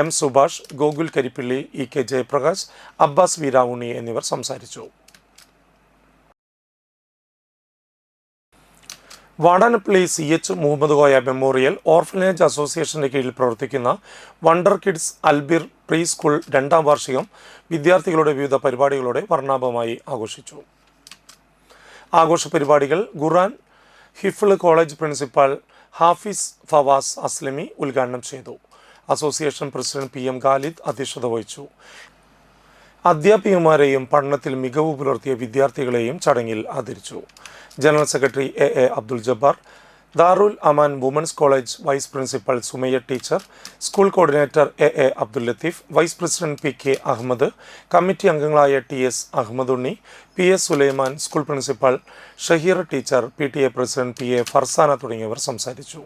M Subhash, Gokul Karippilly, EK Jayaprakash, Abbas Veeravunni എന്നിവർ സംസാരിച്ചു. Vadanappally CH Muhammad Koya memorial orphanage അസോസിയേഷന്റെ കീഴിൽ പ്രവർത്തിക്കുന്ന wonder kids Albir pre school 2ാം വാർഷികം വിദ്യാർത്ഥികളുടെ വിവിധ പരിപാടികളോടെ വർണ്ണാഭമായി ആഘോഷിച്ചു. ആഘോഷ പരിപാടികൾ ഖുർആൻ ഹിഫ്ള് കോളേജ് പ്രിൻസിപ്പാൾ ഹാഫിസ് ഫവാസ് അസ്ലമി ഉദ്ഘാടനം ചെയ്തു. അസോസിയേഷൻ പ്രസിഡന്റ് PM ഖാലിദ് അധ്യക്ഷത വഹിച്ചു. അധ്യാപികമാരെയും പഠനത്തിൽ മികവ് പുലർത്തിയ വിദ്യാർത്ഥികളെയും ചടങ്ങിൽ ആദരിച്ചു. General secretary AA Abdul Jabbar, Darul Aman women's college vice principal Sumayya teacher, school coordinator AA Abdul Latheef, vice president PK Ahammed, committee അംഗങ്ങളായ TS Ahammed Unni, PS Sulaiman, school principal Shaheer teacher, PTA president PA Farsana തുടങ്ങിയവർ സംസാരിച്ചു.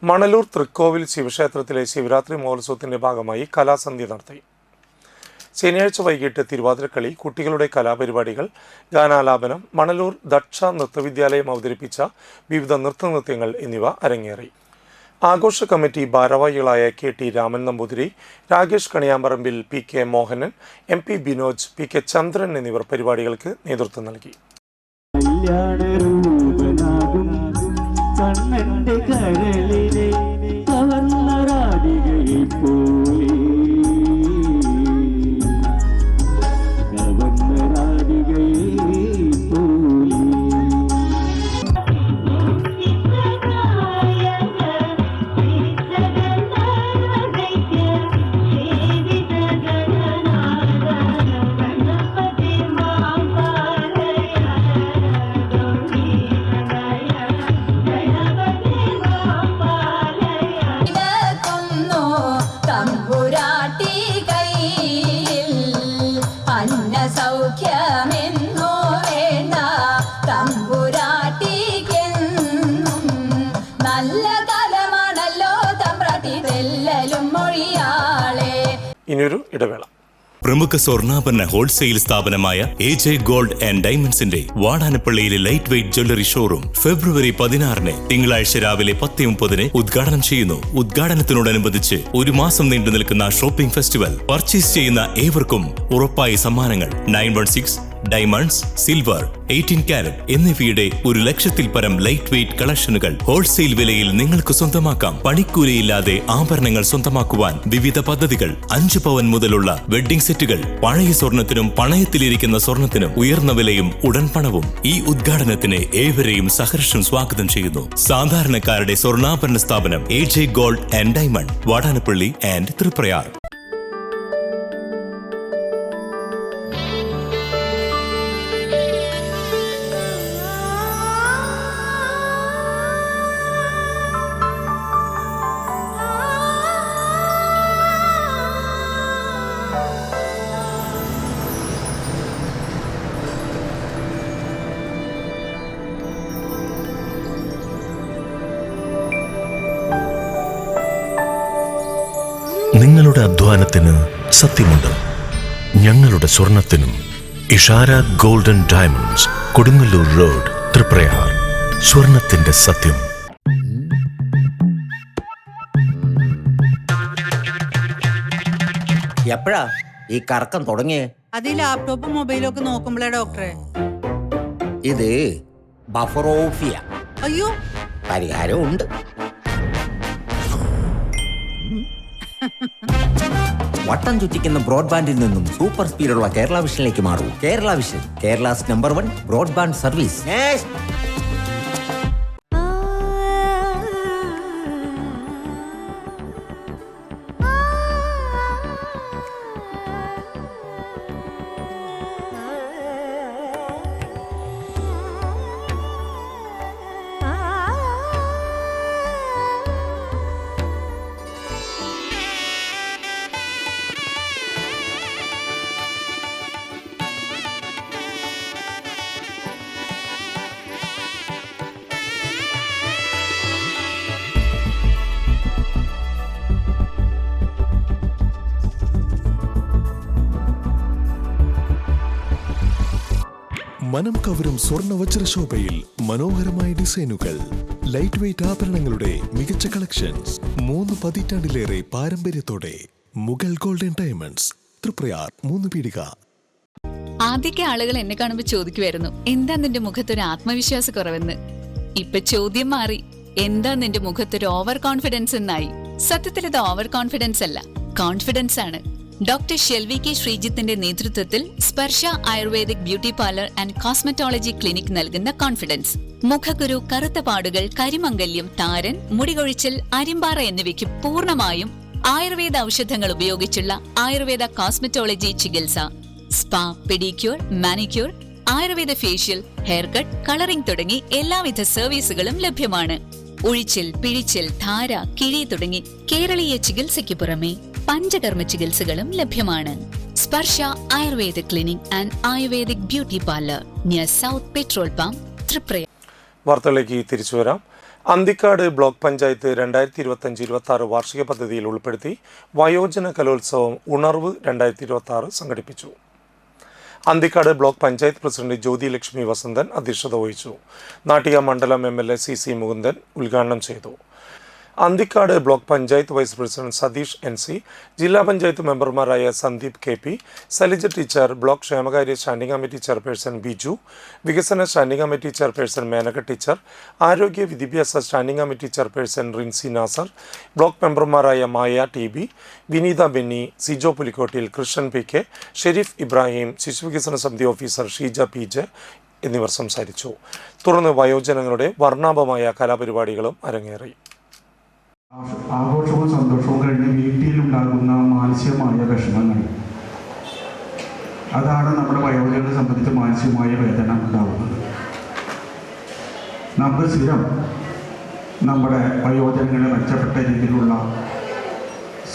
മണലൂർ തൃക്കോവിൽ ശിവക്ഷേത്രത്തിലെ ശിവരാത്രി മഹോത്സവത്തിന്റെ ഭാഗമായി കലാസന്ധ്യ നടത്തി. ശനിയാഴ്ച വൈകിട്ട് തിരുവാതിരക്കളി, കുട്ടികളുടെ കലാപരിപാടികൾ, ഗാനാലാപനം, മണലൂർ ദക്ഷ നൃത്തവിദ്യാലയം അവതരിപ്പിച്ച വിവിധ നൃത്തനൃത്യങ്ങൾ എന്നിവ അരങ്ങേറി. ആഘോഷ കമ്മിറ്റി ഭാരവാഹികളായ KT Raman Namboothiri, Rakesh Kaniyamparambil, PK Mohanan, MP Binoj, PK ചന്ദ്രൻ എന്നിവർ പരിപാടികൾക്ക് നേതൃത്വം നൽകി. കണ്ണന്റെ കരളിലെ കവർന്ന രാധികയെ പോലെ കവർന്ന രാധികയെ പോലെ ഗണപതി ചൊല്ലലും മൊഴിയാളെ. ഇനിയൊരു ഇടവേള. പ്രമുഖ സ്വർണ്ണാഭരണ ഹോൾസെയിൽ സ്ഥാപനമായ AJ ഗോൾഡ് ആൻഡ് ഡയമണ്ട്സിന്റെ വാടാനപ്പള്ളിയിലെ light weight jewellery showroom February 16 തിങ്കളാഴ്ച രാവിലെ 10:30 ഉദ്ഘാടനം ചെയ്യുന്നു. ഉദ്ഘാടനത്തിനോടനുബന്ധിച്ച് ഒരു മാസം നീണ്ടു നിൽക്കുന്ന ഷോപ്പിംഗ് ഫെസ്റ്റിവൽ. പർച്ചേസ് ചെയ്യുന്ന ഏവർക്കും ഉറപ്പായ സമ്മാനങ്ങൾ. 916 ഡയമണ്ട്സ്, സിൽവർ, 18 കാരറ്റ് എന്നിവയുടെ 100,000-ൽ പരം ലൈറ്റ് വെയ്റ്റ് കളക്ഷനുകൾ ഹോൾസെയിൽ വിലയിൽ നിങ്ങൾക്ക് സ്വന്തമാക്കാം. പണിക്കൂലിയില്ലാതെ ആഭരണങ്ങൾ സ്വന്തമാക്കുവാൻ വിവിധ പദ്ധതികൾ. 5 പവൻ മുതലുള്ള വെഡ്ഡിംഗ് സെറ്റുകൾ. പഴയ സ്വർണത്തിനും പണയത്തിലിരിക്കുന്ന സ്വർണത്തിനും ഉയർന്ന വിലയും ഉടൻ പണവും. ഈ ഉദ്ഘാടനത്തിന് ഏവരെയും സഹർഷം സ്വാഗതം ചെയ്യുന്നു. സാധാരണക്കാരുടെ സ്വർണ്ണാഭരണ സ്ഥാപനം AJ gold and diamond, Vadanappally and Triprayar. നിങ്ങളുടെ അധ്വാനത്തിന് സത്യമുണ്ട്. ഞങ്ങളുടെ സ്വർണത്തിനും. Ishara golden diamonds, Kodungallur road, Triprayar. സ്വർണത്തിന്റെ സത്യം. എപ്പോഴാ ഈ കറക്കം തുടങ്ങിയേ? അത് ഈ ലാപ്ടോപ്പും മൊബൈലും ഒക്കെ നോക്കുമ്പോഴേ ഡോക്ടറെ. ഇത് ബഫറോഫിയ. അയ്യോ, പരിഹാരം ഉണ്ട്. വട്ടം ചുറ്റിക്കുന്ന ബ്രോഡ്ബാൻഡിൽ നിന്നും സൂപ്പർ സ്പീഡുള്ള കേരള വിഷനിലേക്ക് മാറൂ. Kerala vision, Kerala's number 1 broadband service. മനം കവരും സ്വർണ്ണ വജ്രശോഭയിൽ മനോഹരമായ ഡിസൈനുകൾ. ലൈറ്റ് വെയ്റ്റ് ആഭരണങ്ങളുടെ മികച്ച കളക്ഷൻസ്. 3 പതിറ്റാണ്ടിലേറെ പാരമ്പര്യത്തോടെ മുഗൾ ഗോൾഡൻ ഡയമണ്ട്സ്, തൃപ്രയാർ, 3 പീടിക. ആദ്യമൊക്കെ ആളുകൾ എന്നെ കാണുമ്പോൾ ചോദിക്കുമായിരുന്നു, എന്താ നിന്റെ മുഖത്തൊരു ആത്മവിശ്വാസ കുറവെന്ന്. ഇപ്പൊ ചോദ്യം മാറി, എന്താ നിന്റെ മുഖത്തൊരു ഓവർ കോൺഫിഡൻസ് എന്നായി. സത്യത്തിൽ ഇത് ഓവർ കോൺഫിഡൻസ് അല്ല, കോൺഫിഡൻസ് ആണ്. ഡോക്ടർ ഷെൽവി കെ ശ്രീജിത്തിന്റെ നേതൃത്വത്തിൽ Sparsha ayurvedic beauty parlour and cosmetology clinic നൽകുന്ന കോൺഫിഡൻസ്. മുഖക്കുരു, കറുത്ത പാടുകൾ, കരിമംഗല്യം, താരൻ, മുടികൊഴിച്ചിൽ, അരിമ്പാറ എന്നിവയ്ക്ക് പൂർണ്ണമായും ആയുർവേദ ഔഷധങ്ങൾ ഉപയോഗിച്ചുള്ള ആയുർവേദ കോസ്മെറ്റോളജി ചികിത്സ. Spa, pedicure, manicure, Ayurveda facial, hair cut, colouring തുടങ്ങി എല്ലാവിധ സർവീസുകളും ലഭ്യമാണ്. ഉഴിച്ചിൽ, പിഴിച്ചിൽ, ധാര, കിഴി തുടങ്ങി കേരളീയ ചികിത്സയ്ക്ക് പുറമെ പഞ്ചകർമ്മ ചികിത്സകളും ലഭ്യമാണ്. Sparsha Ayurveda clinic and ayurvedic beauty parlour, near south petrol pump, Triprayar. വാർത്തകളിലേക്ക് തിരിച്ചു വരാം. അന്തിക്കാട് ബ്ലോക്ക് പഞ്ചായത്ത് 2025-26 വാർഷിക പദ്ധതിയിൽ ഉൾപ്പെടുത്തി വയോജന കലോത്സവം ഉണർവ് 2026 സംഘടിപ്പിച്ചു. അന്തിക്കാട് ബ്ലോക്ക് പഞ്ചായത്ത് പ്രസിഡന്റ് ജ്യോതി ലക്ഷ്മി വസന്തൻ അധ്യക്ഷത വഹിച്ചു. നാട്ടിക മണ്ഡലം MLA CC മുകുന്ദൻ ഉദ്ഘാടനം ചെയ്തു. Anthikad block panchayat vice president Satheesh NC, ജില്ലാ പഞ്ചായത്ത് മെമ്പർമാരായ Sandeep KP, Salija teacher, block ക്ഷേമകാര്യ സ്റ്റാൻഡിംഗ് കമ്മിറ്റി ചെയർപേഴ്സൺ ബിജു, വികസന standing committee chairperson Menaka teacher, ആരോഗ്യ വിദ്യാഭ്യാസ standing committee chairperson Rincy Nasar, block മെമ്പർമാരായ മായ TB, വിനീത ബെന്നി, സിജോ പുലിക്കോട്ടിൽ, കൃഷ്ണൻ PK, ഷെരീഫ് ഇബ്രാഹിം, ശിശുവികസന സമിതി ഓഫീസർ ഷീജ PJ എന്നിവർ സംസാരിച്ചു. തുടർന്ന് വയോജനങ്ങളുടെ വർണ്ണാഭമായ കലാപരിപാടികളും അരങ്ങേറി. ആഘോഷവും സന്തോഷവും കഴിഞ്ഞ് വീട്ടിലുണ്ടാകുന്ന മാനസികമായ വിഷമങ്ങൾ, അതാണ് നമ്മുടെ വയോജനങ്ങളെ സംബന്ധിച്ച് മാനസികമായ വേദന ഉണ്ടാകുന്നത്. നമുക്ക് സ്ഥിരം നമ്മുടെ വയോജനങ്ങളെ മെച്ചപ്പെട്ട രീതിയിലുള്ള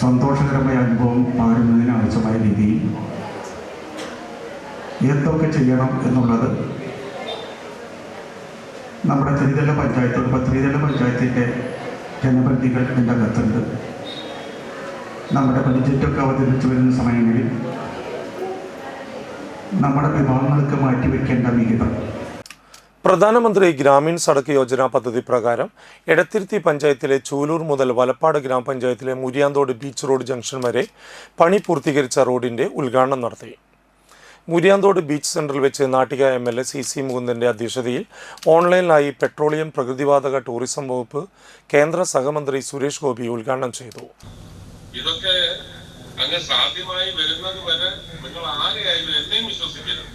സന്തോഷകരമായ അനുഭവം പകരുന്നതിന് ആവശ്യമായ രീതിയിൽ എന്തൊക്കെ ചെയ്യണം എന്നുള്ളത് നമ്മുടെ ത്രിതല പഞ്ചായത്തിൻ്റെ ജനപ്രതിനിധികൾ ഇതിൻ്റെ അകത്തുണ്ട്. നമ്മുടെ ബഡ്ജറ്റൊക്കെ അവതരിപ്പിച്ച് വരുന്ന സമയങ്ങളിൽ നമ്മുടെ വിഭാഗങ്ങൾക്ക് മാറ്റിവെക്കേണ്ട വിഹിതം പ്രധാനമന്ത്രി ഗ്രാമീൺ സഡക്ക് യോജന പദ്ധതി പ്രകാരം എടത്തിരുത്തി പഞ്ചായത്തിലെ ചൂലൂർ മുതൽ വലപ്പാട് ഗ്രാമപഞ്ചായത്തിലെ മുരിയാന്തോട് ബീച്ച് റോഡ് ജംഗ്ഷൻ വരെ പണി പൂർത്തീകരിച്ച റോഡിന്റെ ഉദ്ഘാടനം നടത്തി. മുരിയാന്തോട് ബീച്ച് സെന്ററിൽ വെച്ച് നാട്ടിക MLA CC മുകുന്ദന്റെ അധ്യക്ഷതയിൽ ഓൺലൈനിലായി പെട്രോളിയം പ്രകൃതിവാതക ടൂറിസം വകുപ്പ് കേന്ദ്ര സഹമന്ത്രി സുരേഷ് ഗോപി ഉദ്ഘാടനം ചെയ്തു. ഇതൊക്കെ അങ്ങ് സാധ്യമായി വരുന്നത് വരെ നിങ്ങൾ ആരെയായാലും എന്നെയും വിശ്വസിക്കരുത്.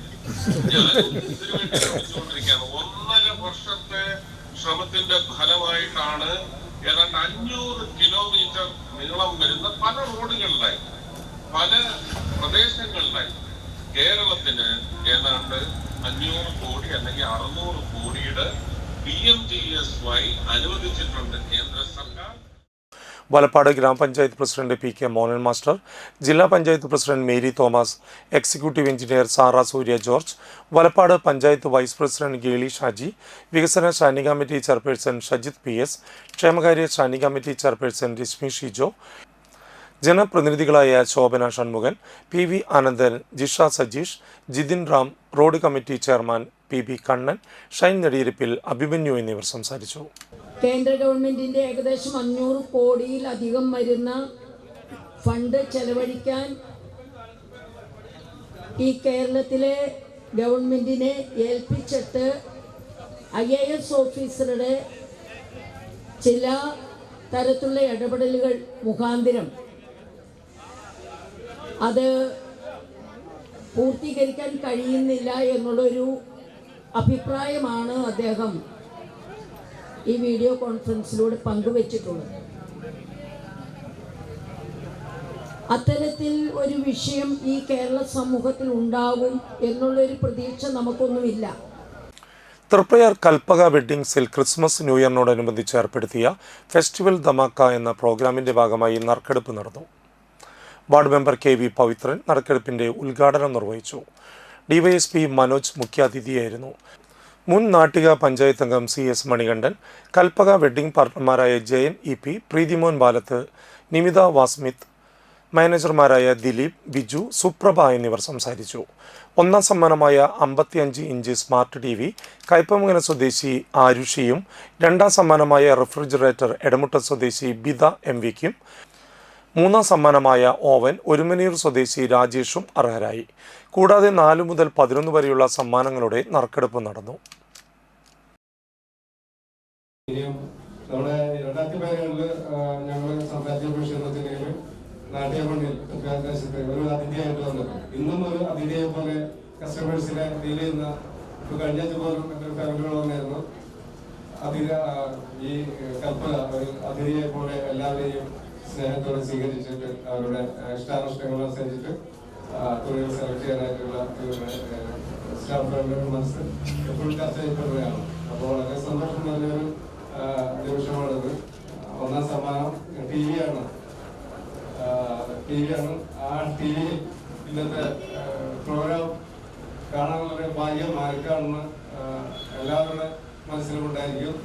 ഞാൻ ഇതിനു വേണ്ടി ശ്രമിച്ചുകൊണ്ടിരിക്കുകയാണ്. 1.5 വർഷത്തെ ശ്രമത്തിന്റെ ഫലമായിട്ടാണ് ഏതാണ്ട് 500 കിലോമീറ്റർ നീളം വരുന്ന പല റോഡുകളിലായി പല പ്രദേശങ്ങളിലായി കേരളത്തിന് ഏതാണ്ട് 500 കോടി അല്ലെങ്കിൽ 600 കോടിയുടെ PMGSY അനുവദിച്ചിട്ടുണ്ട് കേന്ദ്ര സർക്കാർ. വലപ്പാട് ഗ്രാമപഞ്ചായത്ത് പ്രസിഡന്റ് PK മോഹൻ മാസ്റ്റർ, ജില്ലാ panchayat president Mary Thomas, executive engineer Sara Soorya George, Valappad panchayat vice president Geli Shaji, വികസന standing committee chairperson Shajith PS, ക്ഷേമകാര്യ standing committee chairperson Reshmi Shijo, ജനപ്രതിനിധികളായ Shobhana Shanmukhan, PV Anandan, Jisha Sajeesh, Jithin Ram, road committee chairman PB Kannan, Shine Nediyirippil, Abhimanyu എന്നിവർ സംസാരിച്ചു. കേന്ദ്ര ഗവൺമെന്റിന്റെ ഏകദേശം 500 കോടിയിലധികം വരുന്ന ഫണ്ട് ചെലവഴിക്കാൻ ഈ കേരളത്തിലെ ഗവൺമെന്റിനെ ഏൽപ്പിച്ചിട്ട് IAS ഓഫീസറുടെ ചില തരത്തിലുള്ള ഇടപെടലുകൾ മുഖാന്തരം അത് പൂർത്തീകരിക്കാൻ കഴിയുന്നില്ല എന്നുള്ളൊരു അഭിപ്രായമാണ് അദ്ദേഹം ഈ വീഡിയോ കോൺഫറൻസിലൂടെ പങ്കുവച്ചിട്ടുള്ളത്. അത്തരത്തിൽ ഒരു വിഷയം ഈ കേരള സമൂഹത്തിൽ ഉണ്ടാകും എന്നുള്ളൊരു പ്രതീക്ഷ നമുക്കൊന്നുമില്ല. തൃപ്രയാർ കൽപ്പക വെഡ്ഡിംഗ്സിൽ ക്രിസ്മസ് ന്യൂ ഇയറിനോടനുബന്ധിച്ച് ഏർപ്പെടുത്തിയ ഫെസ്റ്റിവൽ ധമാക്ക എന്ന പ്രോഗ്രാമിന്റെ ഭാഗമായി നറുക്കെടുപ്പ് നടന്നു. വാർഡ് മെമ്പർ KV പവിത്രൻ നറുക്കെടുപ്പിന്റെ ഉദ്ഘാടനം നിർവഹിച്ചു. DYSP മനോജ് മുഖ്യാതിഥിയായിരുന്നു. മുൻ നാട്ടിക പഞ്ചായത്ത് അംഗം CS മണികണ്ഠൻ, കൽപ്പക വെഡ്ഡിംഗ് പാർട്ണർമാരായ ജയൻ EP, പ്രീതിമോൻ ബാലത്ത്, നിമിത വാസ്മിത്, മാനേജർമാരായ ദിലീപ്, ബിജു, സുപ്രഭ എന്നിവർ സംസാരിച്ചു. ഒന്നാം സമ്മാനമായ 55 ഇഞ്ച് സ്മാർട്ട് TV കയ്പമംഗലം സ്വദേശി ആരുഷിയും, രണ്ടാം സമ്മാനമായ റെഫ്രിജറേറ്റർ എടമുട്ട സ്വദേശി ബിത MVക്കും, മൂന്നാം സമ്മാനമായ ഓവൻ ഒരുമനൂർ സ്വദേശി രാജേഷും അർഹരായി. കൂടാതെ 4 മുതൽ 11 വരെയുള്ള സമ്മാനങ്ങളുടെ നറുക്കെടുപ്പ് നടന്നു. നമ്മുടെ 2017 ഞങ്ങൾ സംസാരിച്ച വിഷയത്തിൽ നാട്യമണ്ണിൽ ഒരു അതിഥിയായിട്ട് വന്നത് ഇന്നും ഒരു അതിഥിയെ പോലെ കസ്റ്റമേഴ്സിനെ ഡീൽ ചെയ്യുന്ന കഴിഞ്ഞ പോലും എൻ്റെ ഫാമിലികൾ വന്നായിരുന്നു. ഈ കൽപ്പന ഒരു അതിഥിയെ പോലെ എല്ലാവരെയും സ്നേഹത്തോടെ സ്വീകരിച്ചിട്ട് അവരുടെ ഇഷ്ടാനുഷ്ഠങ്ങൾ അനുസരിച്ചിട്ട് തൊഴിൽ സെലക്ട് ചെയ്യാനായിട്ടുള്ള സ്റ്റാഫ് മനസ്സ് എപ്പോഴും ചർച്ച ചെയ്യപ്പെടുകയാണ്. അപ്പോൾ വളരെ സന്തോഷം നല്ലൊരു നിമിഷമാണിത്. ഒന്നാം സമ്മാനം TV ആണ്. ആ TV ഇന്നത്തെ പ്രോഗ്രാം കാണാനുള്ള ഭാഗ്യം ആർക്കാണെന്ന് എല്ലാവരുടെ മനസ്സിലും ഉണ്ടായിരിക്കും.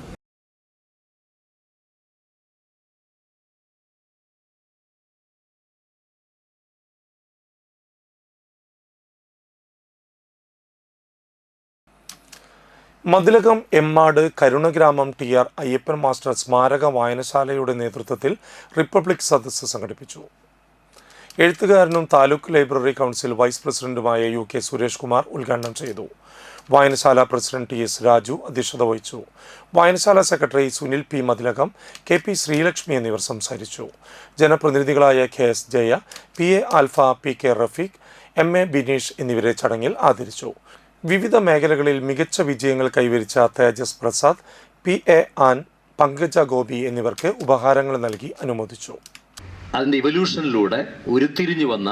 മതിലകം എമ്മാട് കരുണഗ്രാമം TR അയ്യപ്പൻ മാസ്റ്റർ സ്മാരക വായനശാലയുടെ നേതൃത്വത്തിൽ റിപ്പബ്ലിക് സദസ്സ് സംഘടിപ്പിച്ചു. എഴുത്തുകാരനും താലൂക്ക് ലൈബ്രറി കൗൺസിൽ വൈസ് പ്രസിഡന്റുമായ UK സുരേഷ് കുമാർ ഉദ്ഘാടനം ചെയ്തു. വായനശാല പ്രസിഡന്റ് TS രാജു അധ്യക്ഷത വഹിച്ചു. വായനശാല secretary Sunil P Mathilakam, KP Sreelakshmi എന്നിവർ സംസാരിച്ചു. ജനപ്രതിനിധികളായ KS Jaya, PA alpha, PK Rafeeq, MA Bineesh എന്നിവരെ ചടങ്ങിൽ ആദരിച്ചു. വിവിധ മേഖലകളിൽ മികച്ച വിജയങ്ങൾ കൈവരിച്ച തേജസ് പ്രസാദ്, PA ആൻ, പങ്കജ ഗോപി എന്നിവർക്ക് ഉപഹാരങ്ങൾ നൽകി അനുമോദിച്ചു. അതിൻ്റെ ഇവല്യൂഷനിലൂടെ ഉരുത്തിരിഞ്ഞു വന്ന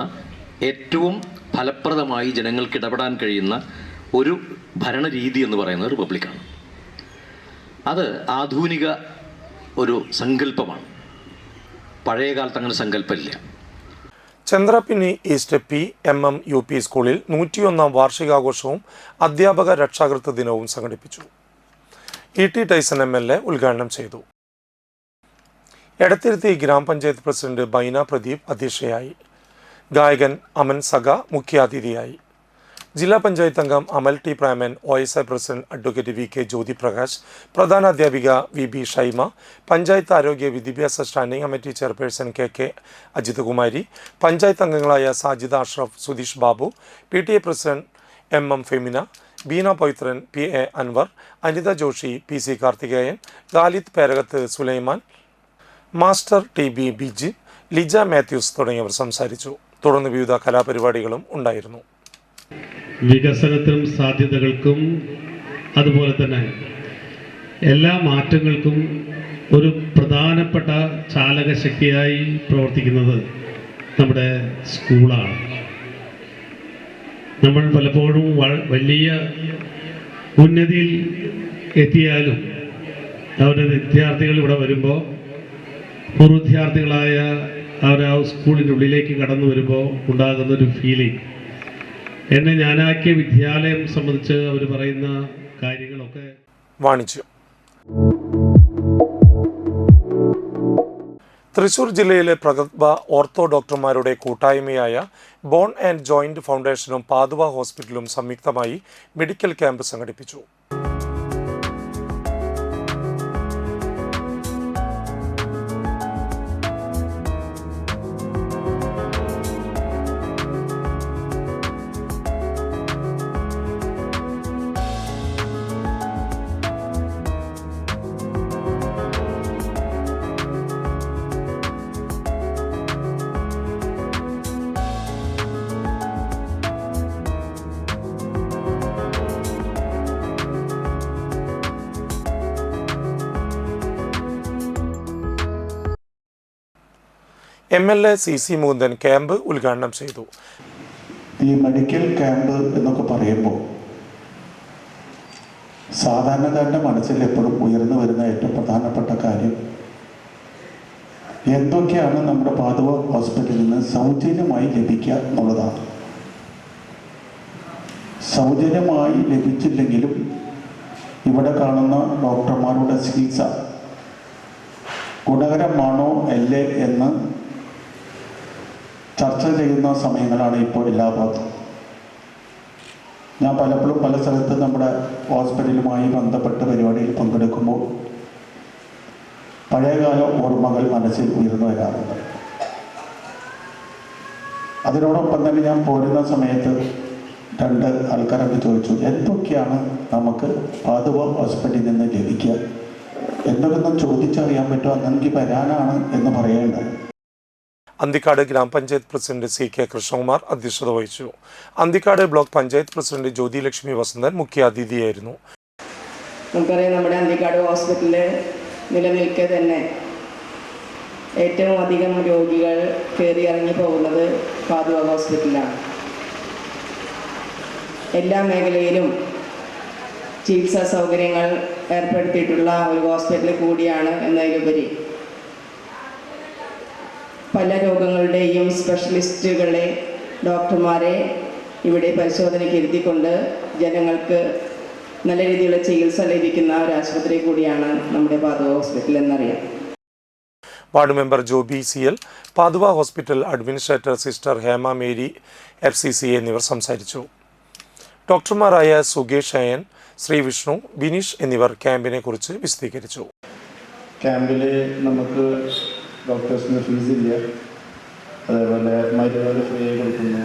ഏറ്റവും ഫലപ്രദമായി ജനങ്ങൾക്ക് ഇടപെടാൻ കഴിയുന്ന ഒരു ഭരണരീതി എന്ന് പറയുന്നത് റിപ്പബ്ലിക്കാണ്. അത് ആധുനിക ഒരു സങ്കല്പമാണ്. പഴയ കാലത്ത് അങ്ങനെ സങ്കല്പമില്ല. ചന്ദ്രപിന്നി ഈസ്റ്റ് PMM UP സ്കൂളിൽ 101ാം വാർഷികാഘോഷവും അധ്യാപക രക്ഷാകർതൃ ദിനവും സംഘടിപ്പിച്ചു. ET ടൈസൺ MLA ഉദ്ഘാടനം ചെയ്തു. എടത്തിരുത്തി ഗ്രാമപഞ്ചായത്ത് പ്രസിഡന്റ് ബൈന പ്രദീപ് അധ്യക്ഷയായി. ഗായകൻ അമൻ സഗ മുഖ്യാതിഥിയായി. ജില്ലാ പഞ്ചായത്ത് അംഗം Amal T Preman, OSI president advocate VK Jyothi Prakash, പ്രധാന അധ്യാപിക VB ഷൈമ, പഞ്ചായത്ത് ആരോഗ്യ വിദ്യാഭ്യാസ standing committee chairperson KK Ajith Kumari, panchayat അംഗങ്ങളായ Sajida Ashraf, Sudheesh Babu, PTA president MM Femina, Beena Pavithran, PA Anwar, Anitha Joshy, PC Karthikeyan, Khalid Perakath Sulaiman, master TB Biji, Lija Mathews തുടങ്ങിയവർ സംസാരിച്ചു. തുടർന്ന് വിവിധ കലാപരിപാടികളും ഉണ്ടായിരുന്നു. വികസനത്തിനും സാധ്യതകൾക്കും അതുപോലെ തന്നെ എല്ലാ മാറ്റങ്ങൾക്കും ഒരു പ്രധാനപ്പെട്ട ചാലകശക്തിയായി പ്രവർത്തിക്കുന്നത് നമ്മുടെ സ്കൂളാണ്. നമ്മൾ പലപ്പോഴും വലിയ ഉന്നതിയിൽ എത്തിയാലും അവരുടെ വിദ്യാർത്ഥികൾ ഇവിടെ വരുമ്പോൾ പൂർവ്വ വിദ്യാർത്ഥികളായ അവർ ആ സ്കൂളിൻ്റെ ഉള്ളിലേക്ക് കടന്നു വരുമ്പോൾ ഉണ്ടാകുന്നൊരു ഫീലിംഗ്, എന്നെ ഞാനാക്കിയ വിദ്യാലയം സംബന്ധിച്ച് അവർ പറയുന്ന കാര്യങ്ങളൊക്കെ. വാണിജ്യം. തൃശൂർ ജില്ലയിലെ പ്രഗത്ഭ ഓർത്തോ ഡോക്ടർമാരുടെ കൂട്ടായ്മയായ ബോൺ ആൻഡ് ജോയിന്റ് ഫൗണ്ടേഷനും പാതുവ ഹോസ്പിറ്റലും സംയുക്തമായി മെഡിക്കൽ ക്യാമ്പ് സംഘടിപ്പിച്ചു. MLA CC മുകുന്ദൻ ക്യാമ്പ് ഉദ്ഘാടനം ചെയ്തു. ഈ മെഡിക്കൽ ക്യാമ്പ് എന്നൊക്കെ പറയുമ്പോൾ സാധാരണക്കാരൻ്റെ മനസ്സിൽ എപ്പോഴും ഉയർന്നു വരുന്ന ഏറ്റവും പ്രധാനപ്പെട്ട കാര്യം എന്തൊക്കെയാണ് നമ്മുടെ പാതുവ ഹോസ്പിറ്റലിൽ നിന്ന് സൗജന്യമായി ലഭിക്കുക എന്നുള്ളതാണ്. സൗജന്യമായി ലഭിച്ചില്ലെങ്കിലും ഇവിടെ കാണുന്ന ഡോക്ടർമാരുടെ ചികിത്സ ഗുണകരമാണോ അല്ലേ എന്ന് ചർച്ച ചെയ്യുന്ന സമയങ്ങളാണ് ഇപ്പോൾ എല്ലാ ഭാഗത്തും. ഞാൻ പലപ്പോഴും പല സ്ഥലത്തും നമ്മുടെ ഹോസ്പിറ്റലുമായി ബന്ധപ്പെട്ട പരിപാടിയിൽ പങ്കെടുക്കുമ്പോൾ പഴയകാല ഓർമ്മകൾ മനസ്സിൽ ഉയർന്നു വരാറുണ്ട്. അതിനോടൊപ്പം തന്നെ ഞാൻ പോരുന്ന സമയത്ത് രണ്ട് ആൾക്കാരൊക്കെ ചോദിച്ചു, എന്തൊക്കെയാണ് നമുക്ക് പാതുവ ഹോസ്പിറ്റലിൽ നിന്ന് ലഭിക്കുക, എന്തൊക്കെ ചോദിച്ചറിയാൻ പറ്റുമോ, അന്ന് എനിക്ക് വരാനാണ് എന്ന് പറയേണ്ടത്. അന്തിക്കാട് ഗ്രാമപഞ്ചായത്ത് പ്രസിഡന്റ് CK കൃഷ്ണകുമാർ അധ്യക്ഷത വഹിച്ചു. അന്തിക്കാട് ബ്ലോക്ക് പഞ്ചായത്ത് പ്രസിഡന്റ് ജ്യോതി ലക്ഷ്മി വസന്തൻ മുഖ്യാതിഥിയായിരുന്നു. നമുക്കറിയാം, നമ്മുടെ അന്തിക്കാട് ഹോസ്പിറ്റലിൽ നിലനിൽക്കെ തന്നെ ഏറ്റവും അധികം രോഗികൾ കയറി ഇറങ്ങി പോകുന്നത് പാതുവ ഹോസ്പിറ്റലിലാണ്. എല്ലാ മേഖലയിലും ചികിത്സാ സൗകര്യങ്ങൾ ഏർപ്പെടുത്തിയിട്ടുള്ള ഒരു ഹോസ്പിറ്റൽ കൂടിയാണ് എന്നതിലുപരി പല രോഗങ്ങളുടെയും സ്പെഷ്യലിസ്റ്റുകളെ, ഡോക്ടർമാരെ ഇവിടെ പരിശോധനയ്ക്ക് ഇരുത്തിക്കൊണ്ട് ജനങ്ങൾക്ക് നല്ല രീതിയിലുള്ള ചികിത്സ ലഭിക്കുന്ന ഒരു ആശുപത്രി കൂടിയാണ് നമ്മുടെ പാതുവ ഹോസ്പിറ്റൽ എന്നറിയാം. Ward member Joby CL, Padua hospital administrator sister Hema Mary FCC എന്നിവർ സംസാരിച്ചു. ഡോക്ടർമാരായ സുകേഷ് അയൻ, ശ്രീ വിഷ്ണു, ബിനീഷ് എന്നിവർ ക്യാമ്പിനെ കുറിച്ച് വിശദീകരിച്ചു. ക്യാമ്പിൽ നമുക്ക് ഡോക്ടേഴ്സിന് ഫീസില്ല, അതേപോലെ മരുന്നുകൾ ഫ്രീ ആയി കൊടുക്കുന്നു,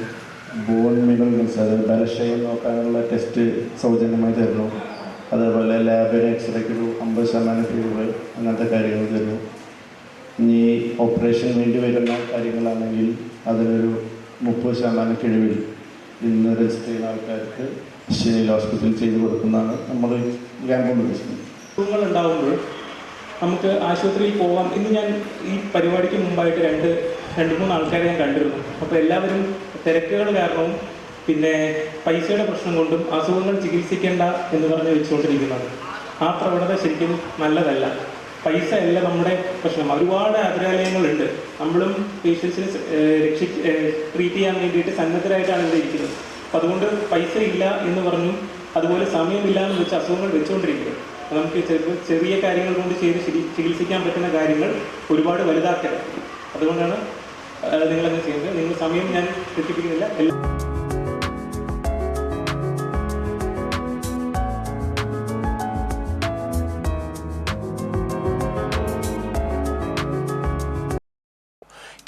ബോൺ മിനറൽ മീൻസ് അതായത് ബലക്ഷയം നോക്കാനുള്ള ടെസ്റ്റ് സൗജന്യമായി തരുന്നു, അതേപോലെ ലാബിന് എക്സ്റേക്ക് ഒരു 50% ഫീസ് അങ്ങനത്തെ കാര്യങ്ങൾ തരുന്നു. ഇനി ഓപ്പറേഷൻ വേണ്ടി വരുന്ന കാര്യങ്ങളാണെങ്കിൽ അതിനൊരു 30% കിഴിവിൽ ഇന്ന് രജിസ്റ്റർ ചെയ്യുന്ന ആൾക്കാർക്ക് ശരിയിൽ ഹോസ്പിറ്റലിൽ ചെയ്ത് കൊടുക്കുന്നതാണ് നമ്മൾ ക്യാമ്പ് ഉദ്ദേശിക്കുന്നത്. ഉണ്ടാകുമ്പോൾ നമുക്ക് ആശുപത്രിയിൽ പോകാം. ഇന്ന് ഞാൻ ഈ പരിപാടിക്ക് മുമ്പായിട്ട് രണ്ട് മൂന്ന് ആൾക്കാരെ ഞാൻ കണ്ടിരുന്നു. അപ്പോൾ എല്ലാവരും തിരക്കുകൾ കാരണവും പിന്നെ പൈസയുടെ പ്രശ്നം കൊണ്ടും അസുഖങ്ങൾ ചികിത്സിക്കേണ്ട എന്ന് പറഞ്ഞ് വെച്ചുകൊണ്ടിരിക്കുന്നത്. ആ പ്രവണത ശരിക്കും നല്ലതല്ല. പൈസ അല്ല നമ്മുടെ പ്രശ്നം. ഒരുപാട് ആതുരാലയങ്ങളുണ്ട്. നമ്മളും പേഷ്യൻസിനെ ട്രീറ്റ് ചെയ്യാൻ വേണ്ടിയിട്ട് സന്നദ്ധരായിട്ടാണ് ഇവിടെ ഇരിക്കുന്നത്. അപ്പോൾ അതുകൊണ്ട് പൈസ ഇല്ല എന്ന് പറഞ്ഞു അതുപോലെ സമയമില്ല എന്ന് വെച്ച് അസുഖങ്ങൾ വെച്ചുകൊണ്ടിരിക്കുന്നത് നമുക്ക് ചെറിയ കാര്യങ്ങൾ കൊണ്ട് ചെയ്ത് ചികിത്സിക്കാൻ പറ്റുന്ന കാര്യങ്ങൾ ഒരുപാട് വലുതാക്കരുത്. അതുകൊണ്ടാണ് നിങ്ങളങ്ങനെ ചെയ്യുന്നത്. നിങ്ങൾ സമയം ഞാൻ തെറ്റിപ്പിക്കുന്നില്ല.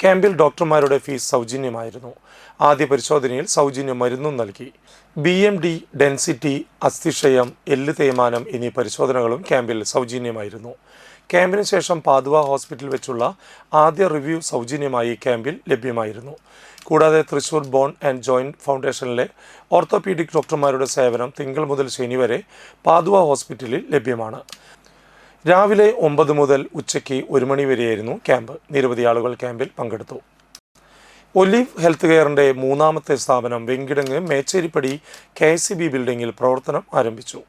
ക്യാമ്പിൽ ഡോക്ടർമാരുടെ ഫീസ് സൗജന്യമായിരുന്നു. ആദ്യ പരിശോധനയിൽ സൗജന്യ മരുന്നും നൽകി. BMD, ഡെൻസിറ്റി, അസ്ഥിക്ഷയം, എല്ല് തേയ്മാനം എന്നീ പരിശോധനകളും ക്യാമ്പിൽ സൗജന്യമായിരുന്നു. ക്യാമ്പിന് ശേഷം പാതുവ ഹോസ്പിറ്റൽ വെച്ചുള്ള ആദ്യ റിവ്യൂ സൗജന്യമായി ക്യാമ്പിൽ ലഭ്യമായിരുന്നു. കൂടാതെ തൃശൂർ ബോൺ ആൻഡ് ജോയിൻറ്റ് ഫൗണ്ടേഷനിലെ ഓർത്തോപീഡിക് ഡോക്ടർമാരുടെ സേവനം തിങ്കൾ മുതൽ ശനി വരെ പാതുവ ഹോസ്പിറ്റലിൽ ലഭ്യമാണ്. രാവിലെ 9 മുതൽ ഉച്ചയ്ക്ക് 1 മണി വരെയായിരുന്നു ക്യാമ്പ്. നിരവധി ആളുകൾ ക്യാമ്പിൽ പങ്കെടുത്തു. ഒലിവ് ഹെൽത്ത് കെയറിൻ്റെ 3ാമത്തെ സ്ഥാപനം വെങ്കിടങ്ങ് മേച്ചേരിപ്പടി KCB ബിൽഡിംഗിൽ പ്രവർത്തനം ആരംഭിച്ചു.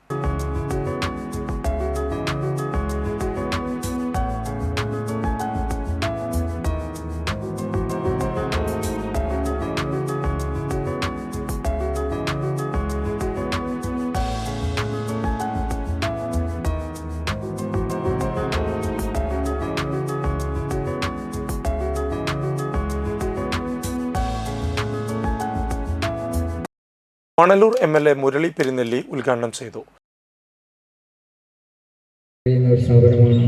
മണലൂർ MLA മുരളി പെരുന്നെല്ലി ഉദ്ഘാടനം ചെയ്തു. ഒരു സ്ഥാപനമാണ്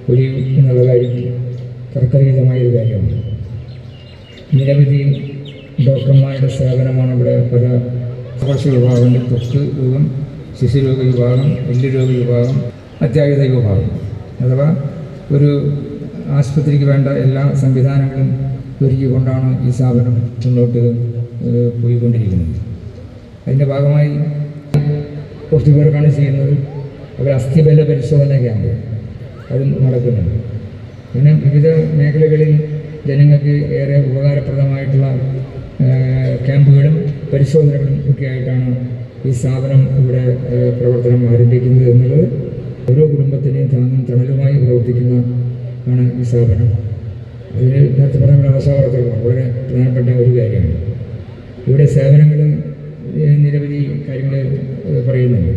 ഒലിവ് എന്നുള്ള കാര്യം തർക്കരഹിതമായൊരു കാര്യമാണ്. നിരവധി ഡോക്ടർമാരുടെ സേവനമാണ് ഇവിടെ. പല സ്പർശ വിഭാഗമുണ്ട്. ത്വക്ക് രോഗം, ശിശുരോഗ വിഭാഗം, എല്ലുരോഗ വിഭാഗം, അത്യാഹിത വിഭാഗം. അഥവാ ഒരു ആശുപത്രിക്ക് വേണ്ട എല്ലാ സംവിധാനങ്ങളും ഒരുക്കിക്കൊണ്ടാണ് ഈ സ്ഥാപനം മുന്നോട്ട് പോയിക്കൊണ്ടിരിക്കുന്നത്. അതിൻ്റെ ഭാഗമായി കുറച്ച് പേർക്കാണ് ചെയ്യുന്നത്. അവർ അസ്ഥിബല പരിശോധന ക്യാമ്പ് അതും നടക്കുന്നുണ്ട്. പിന്നെ വിവിധ മേഖലകളിൽ ജനങ്ങൾക്ക് ഏറെ ഉപകാരപ്രദമായിട്ടുള്ള ക്യാമ്പുകളും പരിശോധനകളും ഒക്കെ ആയിട്ടാണ് ഈ സ്ഥാപനം ഇവിടെ പ്രവർത്തനം ആരംഭിക്കുന്നത് എന്നുള്ളത് ഓരോ കുടുംബത്തിനെയും താങ്ങും തണലുമായി പ്രവർത്തിക്കുന്ന ആണ് ഈ സ്ഥാപനം. അതിന് നേരത്തെ പറഞ്ഞ ആശാവർക്കർമാർ വളരെ പ്രധാനപ്പെട്ട ഒരു കാര്യമാണ്. ഇവിടെ സേവനങ്ങൾ നിരവധി കാര്യങ്ങൾ പറയുന്നുണ്ട്.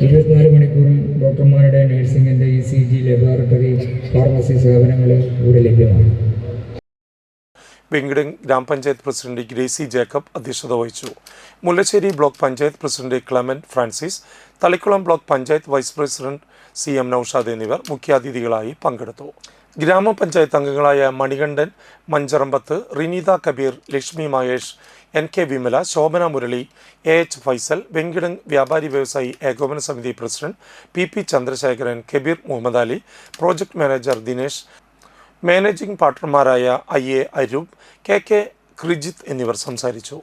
24 മണിക്കൂറും ഡോക്ടർമാരുടെ, നഴ്സിംഗിൻ്റെ, ECG, ലബോറട്ടറി, ഫാർമസി സേവനങ്ങൾ ഇവിടെ ലഭ്യമാണ്. വെങ്കിടം ഗ്രാമപഞ്ചായത്ത് പ്രസിഡന്റ് ഗ്രേസി ജേക്കബ് അധ്യക്ഷത വഹിച്ചു. Mullassery block panchayat president Clement Francis, Thalikulam block panchayat vice president CM Noushad എന്നിവർ മുഖ്യാതിഥികളായി പങ്കെടുത്തു. ഗ്രാമപഞ്ചായത്ത് അംഗങ്ങളായ മണികണ്ഠൻ, മഞ്ചറമ്പത്ത്, റിനീത കബീർ, ലക്ഷ്മി മഹേഷ്, NK വിമല, ശോഭന മുരളി, AH ഫൈസൽ, വെങ്കിടം വ്യാപാരി വ്യവസായി ഏകോപന സമിതി president PP Chandrasekharan, Kabeer Muhammad Ali, project manager Dinesh, managing പാർട്ണർമാരായ IA അരൂപ്, KK ക്രിജിത്ത് എന്നിവർ സംസാരിച്ചു.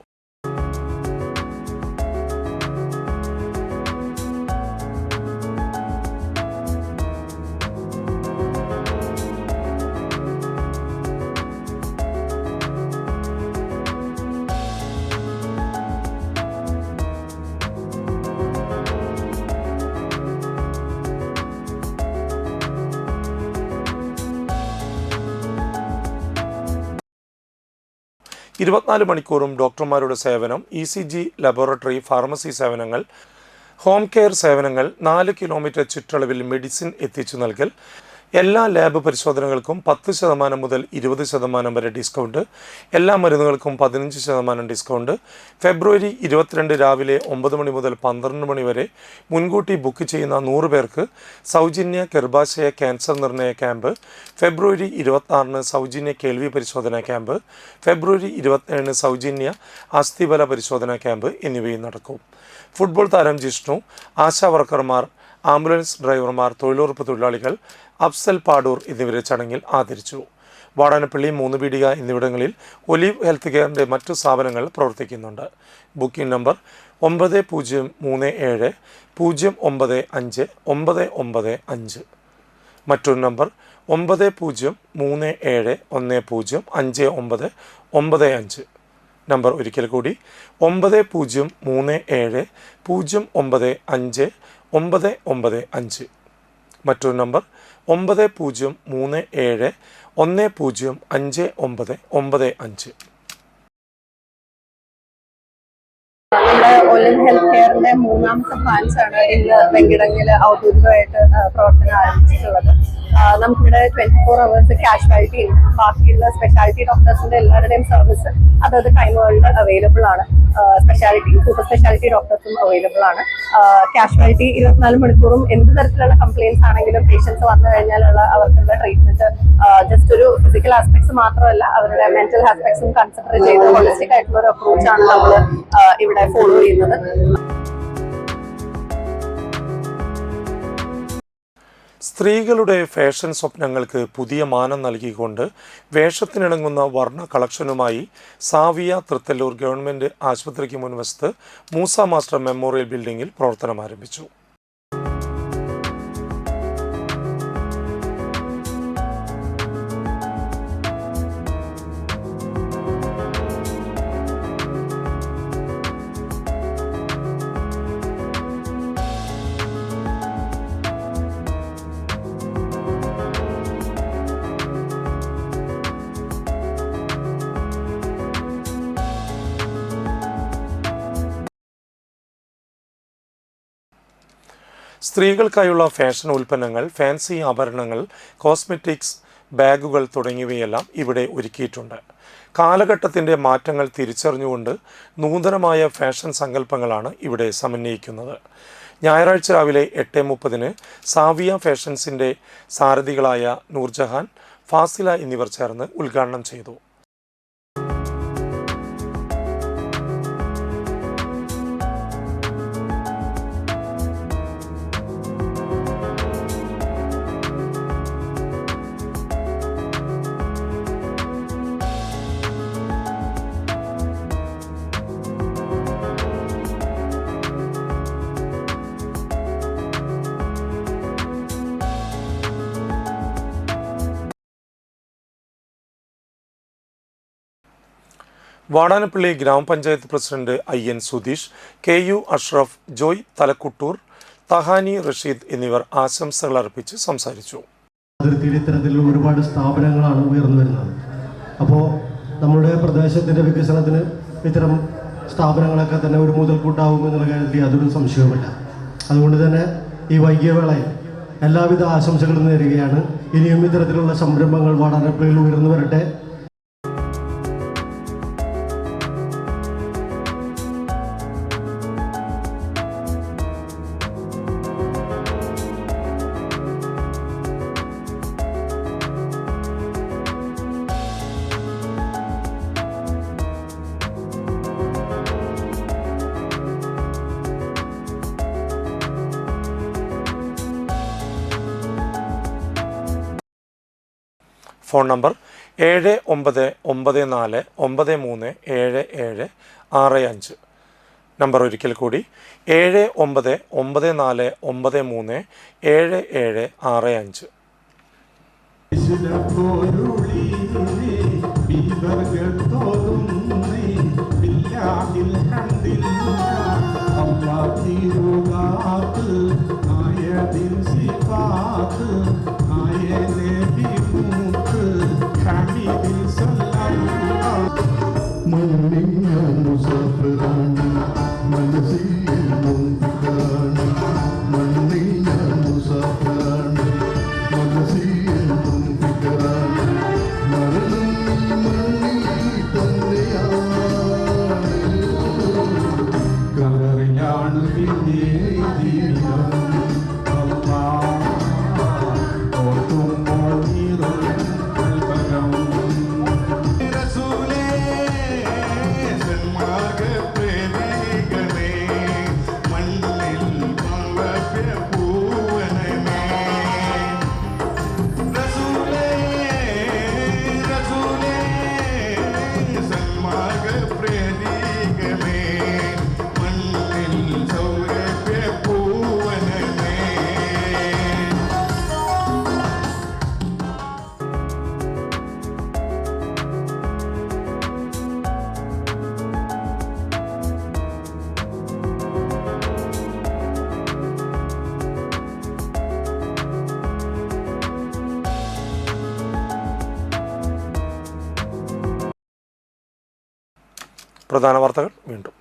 മണിക്കൂറും ഡോക്ടർമാരുടെ സേവനം, ECG, ലബോറട്ടറി, ഫാർമസി സേവനങ്ങൾ, ഹോം കെയർ സേവനങ്ങൾ, 4 കിലോമീറ്റർ ചുറ്റളവിൽ മെഡിസിൻ എത്തിച്ചു നൽകൽ, എല്ലാ ലാബ് പരിശോധനകൾക്കും 10% മുതൽ 20% വരെ ഡിസ്കൗണ്ട്, എല്ലാ മരുന്നുകൾക്കും 15% ഡിസ്കൗണ്ട്, ഫെബ്രുവരി 22 രാവിലെ 9 മണി മുതൽ 12 മണി വരെ മുൻകൂട്ടി ബുക്ക് ചെയ്യുന്ന 100 പേർക്ക് സൗജന്യ ഗർഭാശയ ക്യാൻസർ നിർണയ ക്യാമ്പ്, ഫെബ്രുവരി 26 സൗജന്യ കേൾവി പരിശോധനാ ക്യാമ്പ്, ഫെബ്രുവരി 27 സൗജന്യ അസ്ഥിബല പരിശോധനാ ക്യാമ്പ് എന്നിവയും നടക്കും. ഫുട്ബോൾ താരം ജിഷ്ണു, ആശാ വർക്കർമാർ, ആംബുലൻസ് ഡ്രൈവർമാർ, തൊഴിലുറപ്പ് തൊഴിലാളികൾ, അഫ്സൽ പാടൂർ എന്നിവരെ ചടങ്ങിൽ ആദരിച്ചു. വാടാനപ്പള്ളി, മൂന്നുപീടിക എന്നിവിടങ്ങളിൽ ഒലിവ് ഹെൽത്ത് കെയറിൻ്റെ മറ്റു സ്ഥാപനങ്ങൾ പ്രവർത്തിക്കുന്നുണ്ട്. Booking number 9037095995. മറ്റൊരു നമ്പർ 9037105995. നമ്പർ ഒരിക്കൽ കൂടി 9037095995. മറ്റൊരു നമ്പർ 9037105995. നമ്മള് ഒലിൻ ഹെൽത്ത് കെയറിന്റെ 3ാമത്തെ ബ്രാഞ്ച് ആണ് ഇന്ന് വെങ്കിടങ്ങില് ഔദ്യോഗികമായിട്ട് പ്രവർത്തനം ആരംഭിച്ചിട്ടുള്ളത്. നമുക്കിവിടെ 24 hours കാഷ്വാലിറ്റി ഉണ്ട്. ബാക്കിയുള്ള സ്പെഷ്യാലിറ്റി ഡോക്ടേഴ്സിന്റെ എല്ലാവരുടെയും സർവീസ് അതത് ടൈമുകളിൽ അവൈലബിൾ ആണ്. സ്പെഷ്യാലിറ്റി സൂപ്പർ സ്പെഷ്യാലിറ്റി ഡോക്ടേഴ്സും അവൈലബിൾ ആണ്. കാഷ്വാലിറ്റി 24 മണിക്കൂറും എന്ത് തരത്തിലുള്ള കംപ്ലയിൻസ് ആണെങ്കിലും പേഷ്യൻസ് വന്നു കഴിഞ്ഞാലുള്ള അവർക്കുള്ള ട്രീറ്റ്മെന്റ് ജസ്റ്റ് ഒരു ഫിസിക്കൽ ആസ്പെക്ട്സ് മാത്രമല്ല അവരുടെ മെന്റൽ ആസ്പെക്ട്സും കൺസിഡർ ചെയ്ത് ഹോളിസ്റ്റിക് ആയിട്ടുള്ള ഒരു അപ്രോച്ചാണ് നമ്മൾ ഇവിടെ ഫോളോ ചെയ്യുന്നത്. സ്ത്രീകളുടെ ഫാഷൻ സ്വപ്നങ്ങൾക്ക് പുതിയ മാനം നൽകിക്കൊണ്ട് വേഷത്തിനിണങ്ങുന്ന വർണ്ണ കളക്ഷനുമായി സാവിയ തൃത്തല്ലൂർ ഗവൺമെൻറ് ആശുപത്രിക്ക് മുൻവശത്ത് മൂസ മാസ്റ്റർ മെമ്മോറിയൽ ബിൽഡിംഗിൽ പ്രവർത്തനം ആരംഭിച്ചു. സ്ത്രീകൾക്കായുള്ള ഫാഷൻ ഉൽപ്പന്നങ്ങൾ, ഫാൻസി ആഭരണങ്ങൾ, കോസ്മെറ്റിക്സ്, ബാഗുകൾ തുടങ്ങിയവയെല്ലാം ഇവിടെ ഒരുക്കിയിട്ടുണ്ട്. കാലഘട്ടത്തിൻ്റെ മാറ്റങ്ങൾ തിരിച്ചറിഞ്ഞുകൊണ്ട് നൂതനമായ ഫാഷൻ സങ്കല്പങ്ങളാണ് ഇവിടെ സമന്വയിക്കുന്നത്. ഞായറാഴ്ച രാവിലെ 8:30 സാവിയ ഫാഷൻസിൻ്റെ സാരഥികളായ നൂർജഹാൻ, ഫാസില എന്നിവർ ചേർന്ന് ഉദ്ഘാടനം ചെയ്തു. Vadanappally gramapanchayat president IN Sudheesh, KU Ashraf, Joy Thalakkuttoor, Thahani Rasheed എന്നിവർ ആശംസകൾ അർപ്പിച്ച് സംസാരിച്ചു. അതിർത്തിയിൽ ഇത്തരത്തിലുള്ള ഒരുപാട് സ്ഥാപനങ്ങളാണ് ഉയർന്നു വരുന്നത്. അപ്പോൾ നമ്മുടെ പ്രദേശത്തിൻ്റെ വികസനത്തിന് ഇത്തരം സ്ഥാപനങ്ങളൊക്കെ തന്നെ ഒരു മുതൽക്കൂട്ടാവും എന്നുള്ള കാര്യത്തിൽ യാതൊരു സംശയവുമില്ല. അതുകൊണ്ട് തന്നെ ഈ വൈകിയ വേളയിൽ എല്ലാവിധ ആശംസകളും നേരുകയാണ്. ഇനിയും ഇത്തരത്തിലുള്ള സംരംഭങ്ങൾ വാടാനപ്പള്ളിയിൽ ഉയർന്നു വരട്ടെ. Phone number 7994937765. നമ്പർ ഒരിക്കൽ കൂടി 7994937765. പ്രധാന വാർത്തകൾ വീണ്ടും.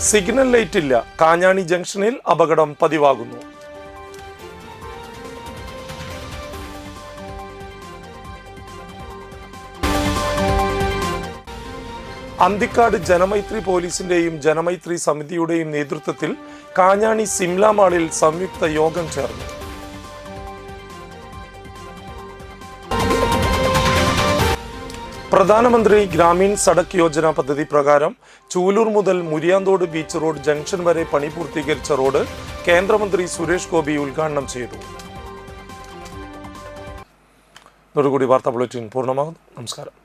സിഗ്നൽ ലൈറ്റ് ഇല്ല. കാഞ്ഞാണി ജംഗ്ഷനിൽ അപകടം പതിവാകുന്നു. അന്തിക്കാട് ജനമൈത്രി പോലീസിന്റെയും ജനമൈത്രി സമിതിയുടെയും നേതൃത്വത്തിൽ കാഞ്ഞാണി സിംല മാളിൽ സംയുക്ത യോഗം ചേർന്നു. പ്രധാനമന്ത്രി ഗ്രാമീൺ സഡക് യോജന പദ്ധതി പ്രകാരം ചൂലൂർ മുതൽ മുരിയാന്തോട് ബീച്ച് റോഡ് ജംഗ്ഷൻ വരെ പണി പൂർത്തീകരിച്ച റോഡ് കേന്ദ്രമന്ത്രി സുരേഷ് ഗോപി ഉദ്ഘാടനം ചെയ്തു. ഇതോടുകൂടി വാർത്താ ബുള്ളറ്റിൻ പൂർണ്ണമാകുന്നു. നമസ്കാരം.